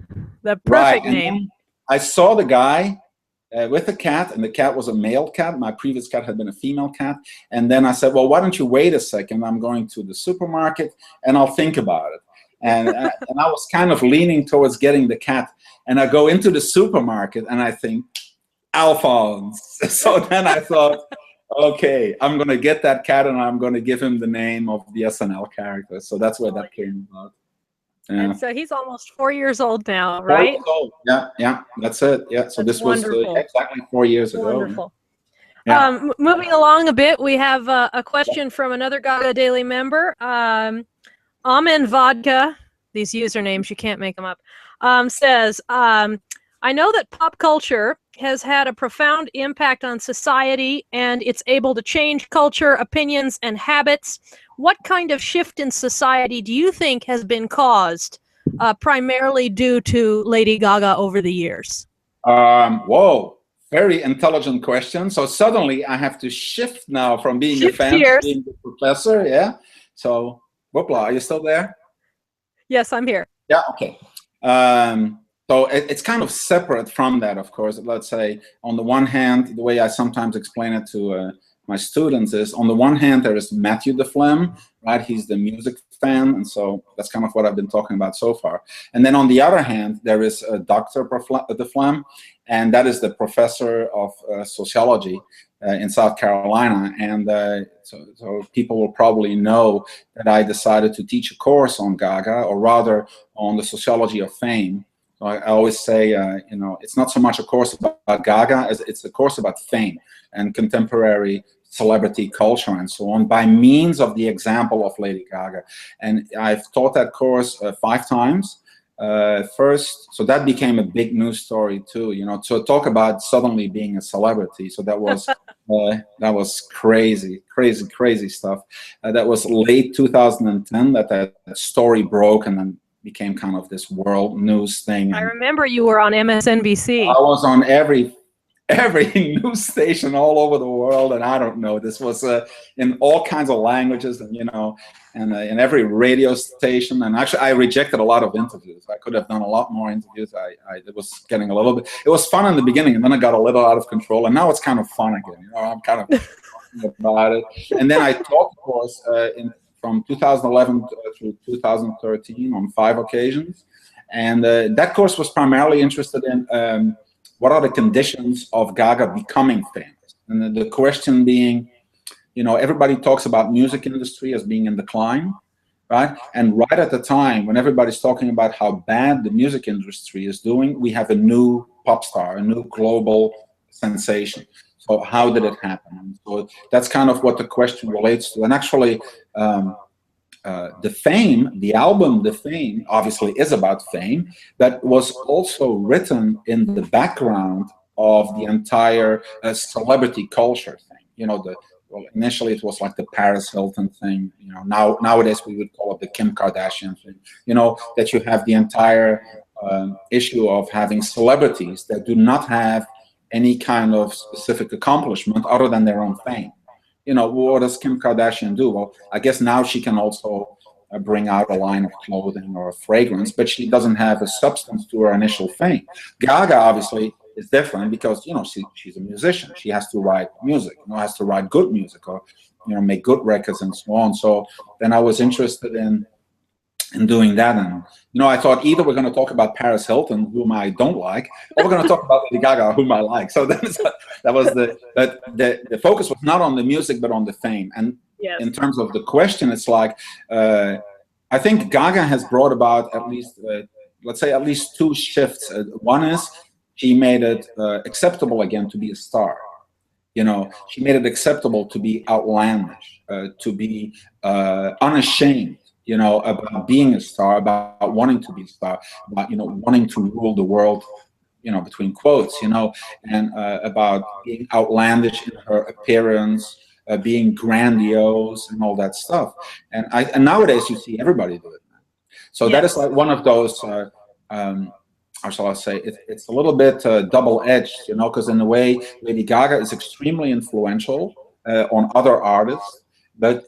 The perfect right. name. I saw the guy with the cat, and the cat was a male cat. My previous cat had been a female cat. And then I said, well, why don't you wait a second? I'm going to the supermarket, and I'll think about it. And I was kind of leaning towards getting the cat. And I go into the supermarket, and I think, Alphonse. So then I thought, okay, I'm going to get that cat, and I'm going to give him the name of the SNL character. So that's where that came about. Yeah. And so he's almost 4 years old now, right? 4 years old. Yeah, that's it. Yeah, so That's this was exactly 4 years ago. Wonderful. Yeah. Moving along a bit, we have a question from another Gaga Daily member. Amen Vodka, these usernames, you can't make them up, says, I know that pop culture has had a profound impact on society and it's able to change culture, opinions, and habits. What kind of shift in society do you think has been caused primarily due to Lady Gaga over the years? Whoa, very intelligent question. So suddenly I have to shift now from being a fan to being the professor. Yeah. So, whoopla, are you still there? Yes, I'm here. Yeah, okay. So it's kind of separate from that, of course. Let's say, on the one hand, the way I sometimes explain it to my students is, on the one hand, there is Mathieu the Phlegm, right? He's the music fan, and so that's kind of what I've been talking about so far. And then on the other hand, there is Dr. the Phlegm, and that is the professor of sociology in South Carolina. And so people will probably know that I decided to teach a course on Gaga, or rather on the sociology of fame. So I always say, you know, it's not so much a course about Gaga as it's a course about fame and contemporary celebrity culture and so on, by means of the example of Lady Gaga. And I've taught that course 5 times. First, so that became a big news story too, you know, to talk about suddenly being a celebrity. So that was crazy stuff. That was late 2010 that story broke, and then became kind of this world news thing. I remember you were on MSNBC. I was on every news station all over the world, and I don't know, this was in all kinds of languages, and you know, and in every radio station. And actually, I rejected a lot of interviews. I could have done a lot more interviews. It was getting a little bit. It was fun in the beginning, and then it got a little out of control, and now it's kind of fun again. You know, I'm kind of about it. And then I taught, of course, from 2011 through 2013 on 5 occasions, and that course was primarily interested in what are the conditions of Gaga becoming famous? And the question being, you know, everybody talks about music industry as being in decline, right? And right at the time when everybody's talking about how bad the music industry is doing, we have a new pop star, a new global sensation. So how did it happen? And so that's kind of what the question relates to. And actually, the Fame, the album The Fame, obviously is about fame, but was also written in the background of the entire celebrity culture thing. You know, well, initially it was like the Paris Hilton thing. You know, nowadays we would call it the Kim Kardashian thing. You know, that you have the entire issue of having celebrities that do not have any kind of specific accomplishment other than their own fame. You know, what does Kim Kardashian do? Well, I guess now she can also bring out a line of clothing or a fragrance, but she doesn't have a substance to her initial fame. Gaga obviously is different because, you know, she's a musician. She has to write music, you know, has to write good music, or, you know, make good records and so on. So then I was interested in doing that. And, you know, I thought either we're going to talk about Paris Hilton, whom I don't like, or we're going to talk about Lady Gaga, whom I like. So that was the focus was not on the music, but on the fame. And yes, in terms of the question, it's like, I think Gaga has brought about at least, let's say, at least 2 shifts. One is she made it acceptable again to be a star. You know, she made it acceptable to be outlandish, to be unashamed, you know, about being a star, about wanting to be a star, about, you know, wanting to rule the world, you know, between quotes, you know, and about being outlandish in her appearance, being grandiose and all that stuff. And nowadays you see everybody do it. So Yes. that is like one of those, how shall I say, it's a little bit double-edged, you know, because in a way, Lady Gaga is extremely influential on other artists, but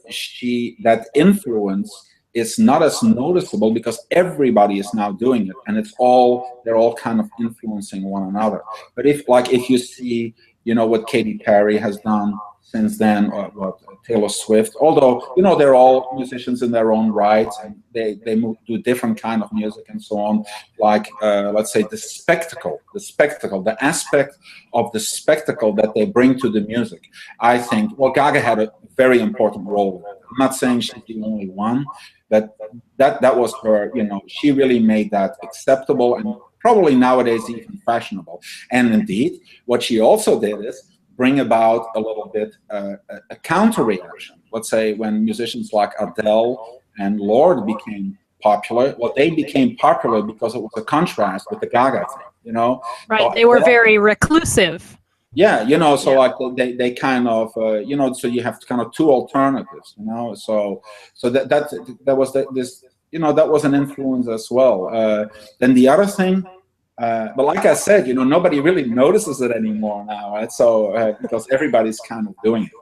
that influence is not as noticeable because everybody is now doing it, and they're all kind of influencing one another. But if you see, you know, what Katy Perry has done since then, or what Taylor Swift, although, you know, they're all musicians in their own right, and they do different kind of music and so on. Like, let's say the aspect of the spectacle that they bring to the music. I think, well, Gaga had a very important role. I'm not saying she's the only one, but that was her, you know, she really made that acceptable and probably nowadays even fashionable. And indeed, what she also did is bring about a little bit a counter reaction. Let's say when musicians like Adele and Lorde became popular, well, they became popular because it was a contrast with the Gaga thing, you know? Right, so they were very reclusive. Yeah, you know, so Yeah. like they kind of, you know, so you have kind of two alternatives, you know? So that was this, you know, that was an influence as well. Then the other thing, but like I said, you know, nobody really notices it anymore now, right? So because everybody's kind of doing it.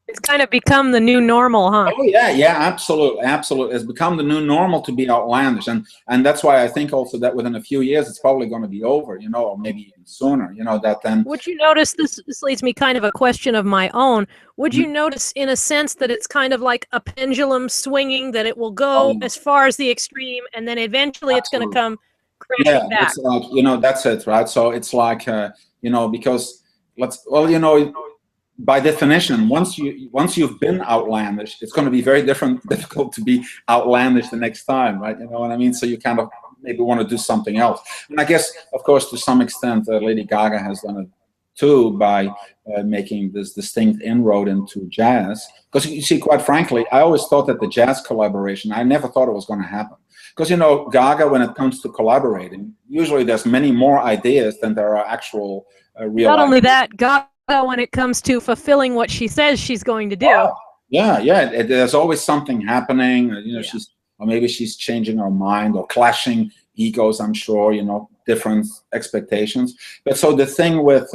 It's kind of become the new normal, huh? Oh yeah, yeah, absolutely, absolutely. It's become the new normal to be outlandish, and that's why I think also that within a few years it's probably going to be over, you know, or maybe even sooner, you know, that then. Would you notice, this leads me kind of a question of my own, would you notice in a sense that it's kind of like a pendulum swinging, that it will go as far as the extreme and then eventually it's going to come crashing back? It's like, you know, that's it, right? So it's like, you know, because you know, by definition, once you've been outlandish, it's going to be very difficult to be outlandish the next time, right? You know what I mean? So you kind of maybe want to do something else. And I guess, of course, to some extent, Lady Gaga has done it too by making this distinct inroad into jazz. Because you see, quite frankly, I always thought that the jazz collaboration, I never thought it was going to happen. Because, you know, Gaga, when it comes to collaborating, usually there's many more ideas than there are actual real Not only ideas. that, Gaga, when it comes to fulfilling what she says she's going to do. Oh, yeah. There's always something happening. You know, or maybe she's changing her mind or clashing egos. I'm sure, you know, different expectations. But so the thing with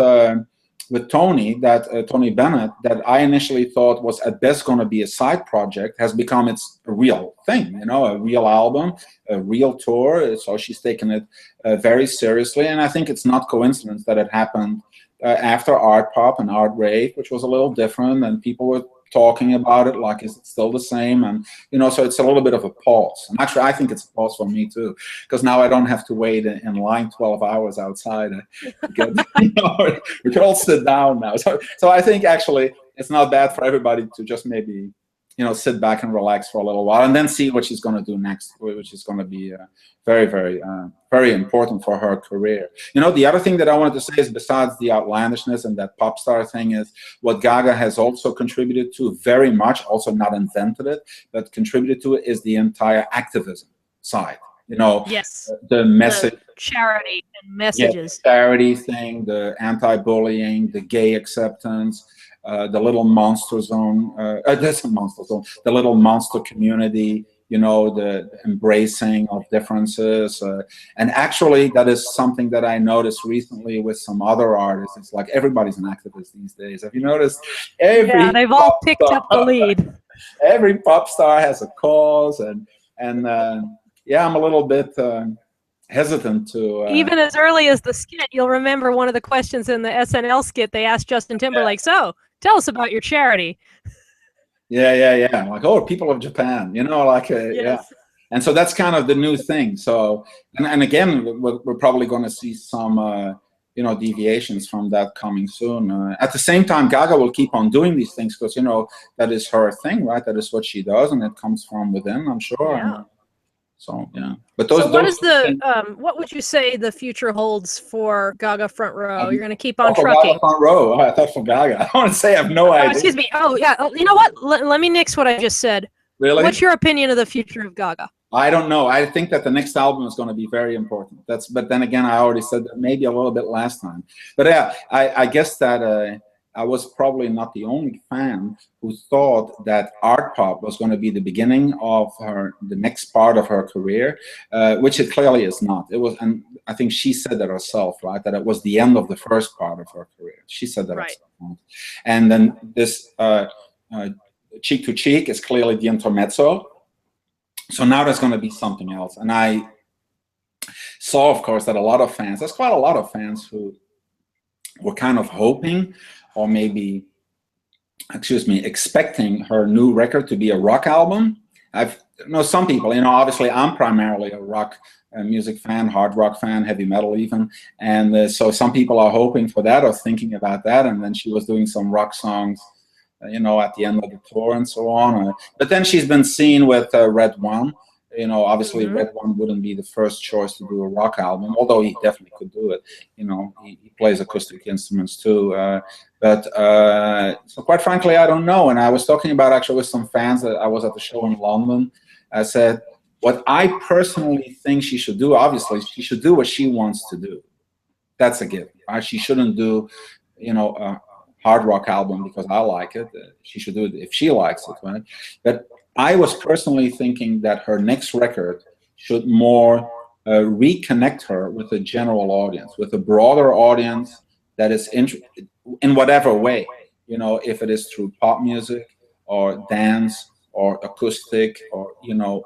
Tony, Tony Bennett, that I initially thought was at best going to be a side project, has become a real thing. You know, a real album, a real tour. So she's taken it very seriously, and I think it's not coincidence that it happened after Art Pop and Art Rave, which was a little different, and people were talking about it like, is it still the same? And, you know, so it's a little bit of a pause. And actually, I think it's a pause for me too, because now I don't have to wait in line 12 hours outside. You know, we can all sit down now. So I think actually it's not bad for everybody to just maybe, you know, sit back and relax for a little while, and then see what she's going to do next, which is going to be very, very, very important for her career. You know, the other thing that I wanted to say is, besides the outlandishness and that pop star thing, is what Gaga has also contributed to very much, also not invented it, but contributed to it, is the entire activism side. You know, yes, the message, the charity and messages, the charity thing, the anti-bullying, the gay acceptance, the little monster zone, that's a monster zone, the little monster community, you know, the embracing of differences. And actually, that is something that I noticed recently with some other artists. It's like everybody's an activist these days. Have you noticed? Yeah, they've all picked up the lead. Every pop star has a cause, and yeah, I'm a little bit hesitant to... Even as early as the skit, you'll remember one of the questions in the SNL skit, they asked Justin Timberlake, so tell us about your charity. Yeah. Like, oh, people of Japan, you know, like, yes. Yeah. And so that's kind of the new thing. So, and again, we're probably going to see some, you know, deviations from that coming soon. At the same time, Gaga will keep on doing these things because, you know, that is her thing, right? That is what she does, and it comes from within, I'm sure. Yeah. So yeah, but those. So what those is the what would you say the future holds for Gaga Front Row? You're going to keep on for trucking. Gaga Front Row. Oh, I thought for Gaga. I want to say I have no Oh, idea. excuse me. Oh, yeah. Oh, you know what? Let me nix what I just said. Really? What's your opinion of the future of Gaga? I don't know. I think that the next album is going to be very important. But then again, I already said that maybe a little bit last time. But yeah, I guess that I was probably not the only fan who thought that art pop was going to be the beginning of the next part of her career, which it clearly is not. It was, and I think she said that herself, right? That it was the end of the first part of her career. She said that herself. And then this Cheek to Cheek is clearly the intermezzo. So now there's going to be something else. And I saw, of course, that a lot of fans, there's quite a lot of fans who were kind of hoping, or maybe, excuse me, expecting her new record to be a rock album. Some people, obviously I'm primarily a rock music fan, hard rock fan, heavy metal even. And so some people are hoping for that or thinking about that. And then she was doing some rock songs, at the end of the tour and so on. But then she's been seen with Red One. Obviously Red One wouldn't be the first choice to do a rock album, although he definitely could do it. He plays acoustic instruments too. So quite frankly, I don't know. And I was talking about actually with some fans that I was at the show in London. I said, what I personally think she should do, obviously, she should do what she wants to do. That's a given, right? She shouldn't do, a hard rock album because I like it. She should do it if she likes it, right? But I was personally thinking that her next record should more reconnect her with the general audience, with a broader audience that is in whatever way, if it is through pop music or dance or acoustic or,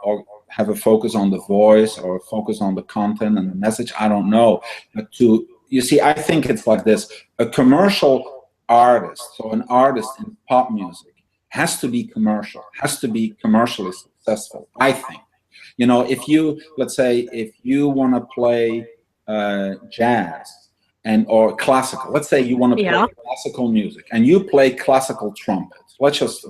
or have a focus on the voice or focus on the content and the message, I don't know. But you see, I think it's like this, a commercial artist, so an artist in pop music, has to be commercial, has to be commercially successful, I think. Let's say, if you want to play jazz or classical, let's say you want to play classical music and you play classical trumpet. Let's just,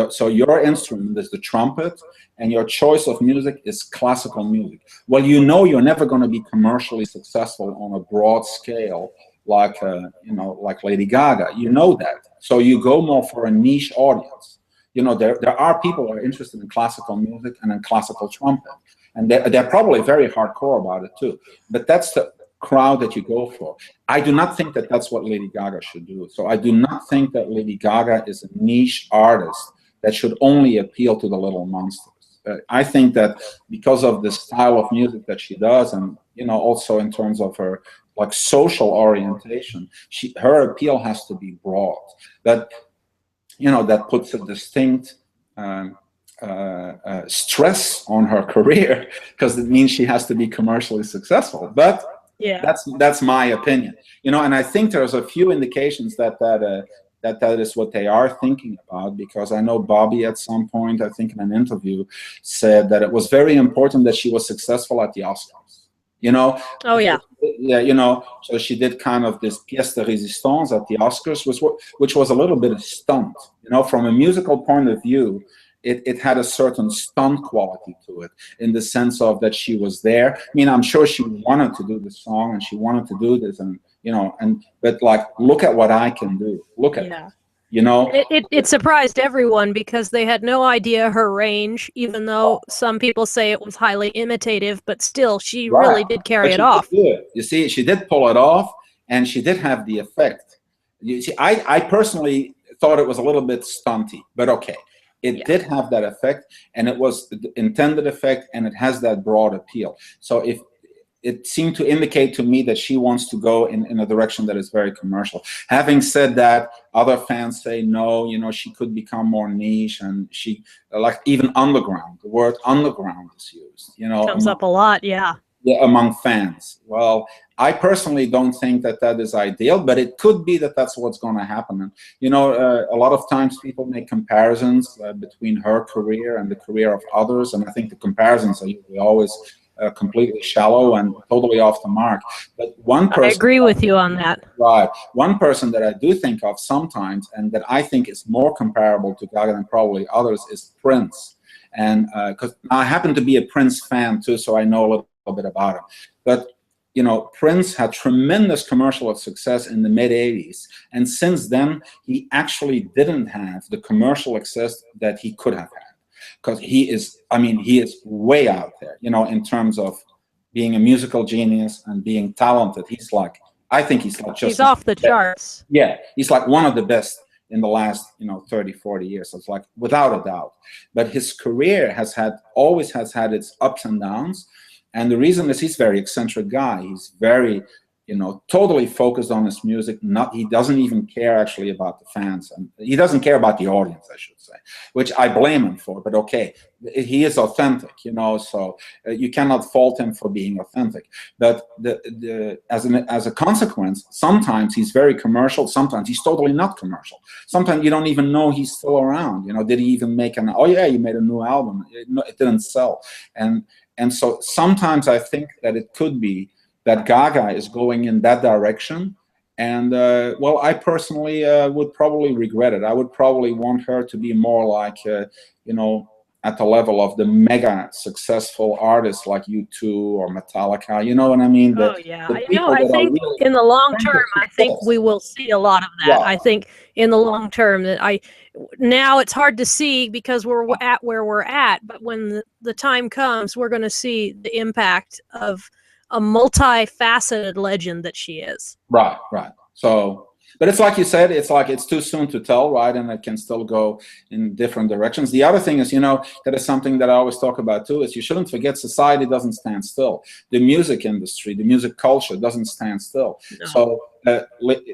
so your instrument is the trumpet and your choice of music is classical music. Well, you're never going to be commercially successful on a broad scale like Lady Gaga, that. So you go more for a niche audience. There are people who are interested in classical music and in classical trumpet, and they're probably very hardcore about it too. But that's the crowd that you go for. I do not think that that's what Lady Gaga should do. So I do not think that Lady Gaga is a niche artist that should only appeal to the little monsters. I think that because of the style of music that she does, and also in terms of her social orientation, her appeal has to be broad. That that puts a distinct stress on her career, because it means she has to be commercially successful. But yeah, that's my opinion. And I think there's a few indications that is what they are thinking about, because I know Bobby at some point, I think in an interview, said that it was very important that she was successful at the Oscars. Oh yeah. Yeah, so she did kind of this pièce de résistance at the Oscars, which was a little bit of stunt. From a musical point of view, it had a certain stunt quality to it, in the sense of that she was there. I mean, I'm sure she wanted to do the song and she wanted to do this, and but look at what I can do. Look at it. It surprised everyone, because they had no idea her range, even though some people say it was highly imitative, but still, she really did carry it off. You see, she did pull it off, and she did have the effect. You see, I personally thought it was a little bit stunty, but okay. It did have that effect, and it was the intended effect, and it has that broad appeal. So if it seemed to indicate to me that she wants to go in a direction that is very commercial. Having said that, other fans say no, she could become more niche, and she, even underground, the word underground is used, comes up a lot, yeah, among fans. Well, I personally don't think that is ideal, but it could be that that's what's going to happen. And, a lot of times people make comparisons between her career and the career of others, and I think the comparisons are usually always completely shallow and totally off the mark. But one person, I agree with you on that. Right. One person that I do think of sometimes, and that I think is more comparable to Gaga than probably others, is Prince. And because I happen to be a Prince fan too, so I know a little bit about him. But you know, Prince had tremendous commercial success in the mid-'80s, and since then he actually didn't have the commercial success that he could have had, because he is, I mean, he is way out there, you know, in terms of being a musical genius and being talented. He's like, I think he's like just, he's off the charts. Yeah, he's like one of the best in the last, you know, 30, 40 years. It's like without a doubt. But his career has always had its ups and downs. And the reason is he's a very eccentric guy. He's very, you know, totally focused on his music. He doesn't even care actually about the fans, and he doesn't care about the audience, I should say, which I blame him for. But okay, he is authentic, you know, so you cannot fault him for being authentic. But as a consequence, sometimes he's very commercial. Sometimes he's totally not commercial. Sometimes you don't even know he's still around. You know, did he even make an? Oh yeah, he made a new album. It didn't sell, and so sometimes I think that it could be that Gaga is going in that direction. And well, I personally would probably regret it. I would probably want her to be more like, you know, at the level of the mega successful artists like U2 or Metallica. You know what I mean? Oh yeah, you know, I think really in the long term, I think we will see a lot of that. Yeah. I think in the long term that now it's hard to see because we're at where we're at, but when the time comes, we're going to see the impact of a multifaceted legend that she is. Right, right. So, but it's like you said, it's like it's too soon to tell, right? And it can still go in different directions. The other thing is, you know, that is something that I always talk about too, is you shouldn't forget society doesn't stand still. The music industry, the music culture doesn't stand still. No. So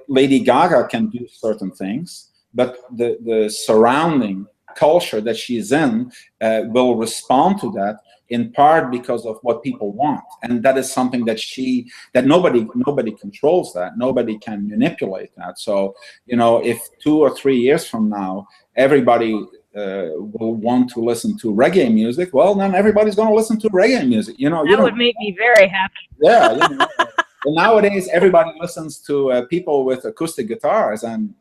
Lady Gaga can do certain things, but the surrounding culture that she's in will respond to that, in part because of what people want, and that is something that nobody controls, that nobody can manipulate that. So, you know, if 2 or 3 years from now everybody will want to listen to reggae music, well, then everybody's going to listen to reggae music. You know, that would make me very happy. Yeah. You know, well, nowadays everybody listens to people with acoustic guitars, and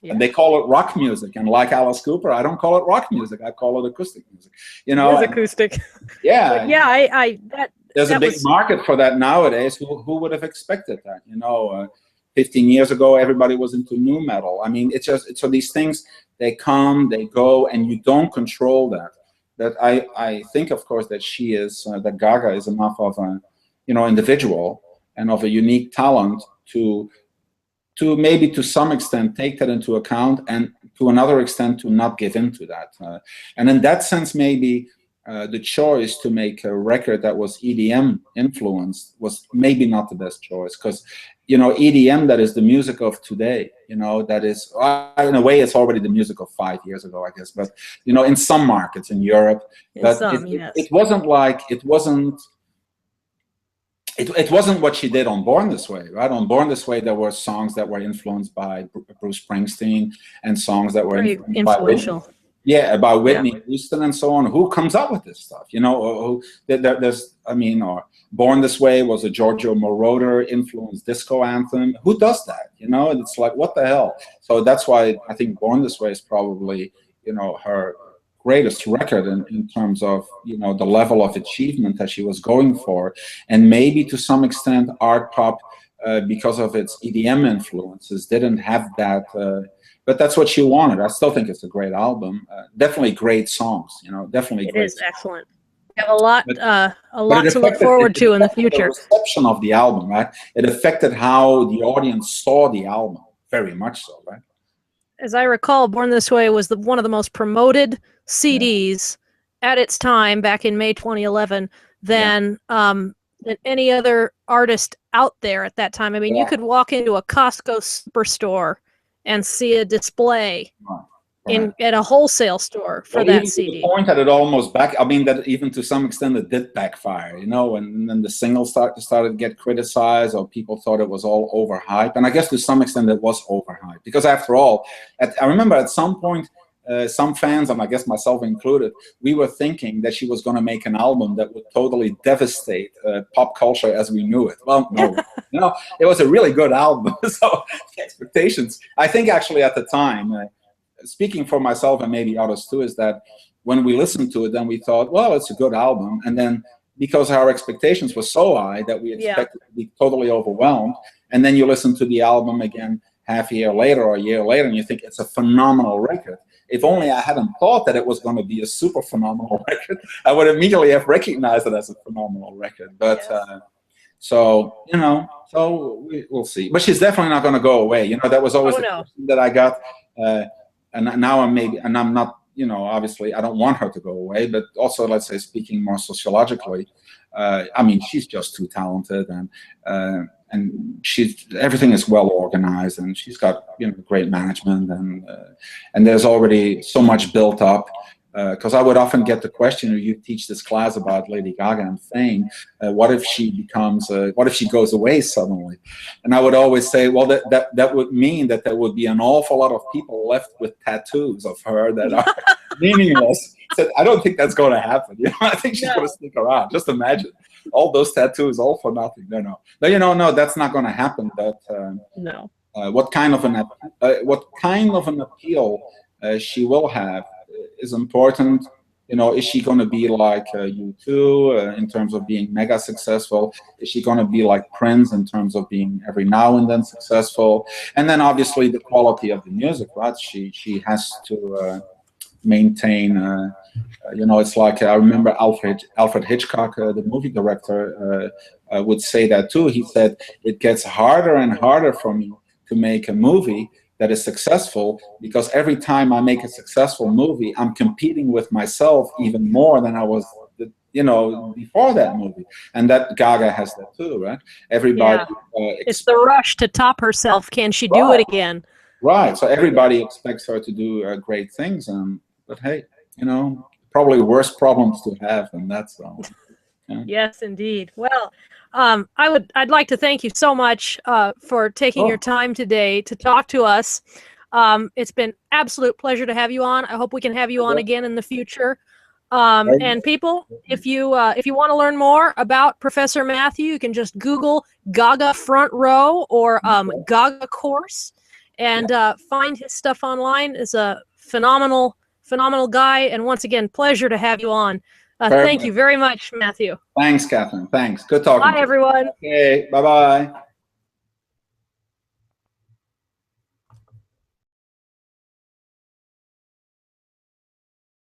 they call it rock music. And like Alice Cooper, I don't call it rock music. I call it acoustic music. You know, it is acoustic. Yeah. But yeah, there's a big market for that nowadays. Who would have expected that? You know, 15 years ago, everybody was into nu metal. I mean, it's just, so these things, they come, they go, and you don't control that. That I think, of course, that she is, that Gaga is enough of a, you know, individual and of a unique talent to maybe to some extent take that into account, and to another extent to not give in to that. And in that sense, maybe the choice to make a record that was EDM influenced was maybe not the best choice, because, you know, EDM, that is the music of today, you know, that is, in a way, it's already the music of 5 years ago, I guess, but, you know, in some markets in Europe, but it wasn't like, it wasn't what she did on Born This Way, right? On Born This Way, there were songs that were influenced by Bruce Springsteen, and songs that were influential. By Whitney Houston and so on. Who comes up with this stuff? You know, or Born This Way was a Giorgio Moroder influenced disco anthem. Who does that? You know, and it's like, what the hell? So that's why I think Born This Way is probably, you know, her greatest record in terms of, you know, the level of achievement that she was going for. And maybe to some extent art pop, because of its EDM influences, didn't have that, but that's what she wanted. I still think it's a great album. Definitely great songs, you know, definitely great. It is excellent. We have a lot to look forward to in the future. The reception of the album, right? It affected how the audience saw the album, very much so, right? As I recall, Born This Way was one of the most promoted CDs at its time back in May 2011 than any other artist out there at that time. I mean, you could walk into a Costco superstore and see a display at a wholesale store for that CD. To the point that it almost that even to some extent it did backfire, you know, and then the single started to get criticized, or people thought it was all overhyped. And I guess to some extent it was overhyped, because after all, I remember at some point, some fans, and I guess myself included, we were thinking that she was going to make an album that would totally devastate pop culture as we knew it. Well, no, you know, it was a really good album. So the expectations, I think actually at the time, speaking for myself and maybe others too, is that when we listened to it, then we thought, well, it's a good album. And then because our expectations were so high that we expected to be totally overwhelmed. And then you listen to the album again half a year later or a year later, and you think it's a phenomenal record. If only I hadn't thought that it was going to be a super phenomenal record, I would immediately have recognized it as a phenomenal record. But so, you know, so we'll see. But she's definitely not going to go away. You know, that was always the question that I got. And now I'm not, you know, obviously I don't want her to go away, but also, let's say, speaking more sociologically, I mean, she's just too talented, and everything is well organized, and she's got, you know, great management, and there's already so much built up. Because I would often get the question, you teach this class about Lady Gaga and fame, what if she becomes, what if she goes away suddenly? And I would always say, well, that would mean that there would be an awful lot of people left with tattoos of her that are meaningless. So I don't think that's going to happen. You know, I think she's going to stick around. Just imagine all those tattoos, all for nothing. No. But you know, no, that's not going to happen. But no. What kind of an appeal she will have is important. You know, is she going to be like U2 in terms of being mega successful? Is she going to be like Prince in terms of being every now and then successful? And then obviously the quality of the music, right? She has to maintain. You know, it's like I remember Alfred Hitchcock, the movie director, would say that too. He said it gets harder and harder for me to make a movie that is successful, because every time I make a successful movie, I'm competing with myself even more than I was, you know, before that movie. And that Gaga has that too, right? Everybody. It's the rush to top herself. Can she do it again? Right. So everybody expects her to do great things, but hey, you know, probably worse problems to have than that. So. Yeah. Yes, indeed. Well, I'd like to thank you so much for taking your time today to talk to us. It's been absolute pleasure to have you on. I hope we can have you on again in the future. And people, if you want to learn more about Professor Mathieu, you can just Google Gaga Front Row or Gaga Course, and find his stuff online. Is a phenomenal guy. And once again, pleasure to have you on. Thank you very much, Mathieu. Thanks, Catherine. Thanks. Good talking to you. Bye, everyone. Okay, bye-bye.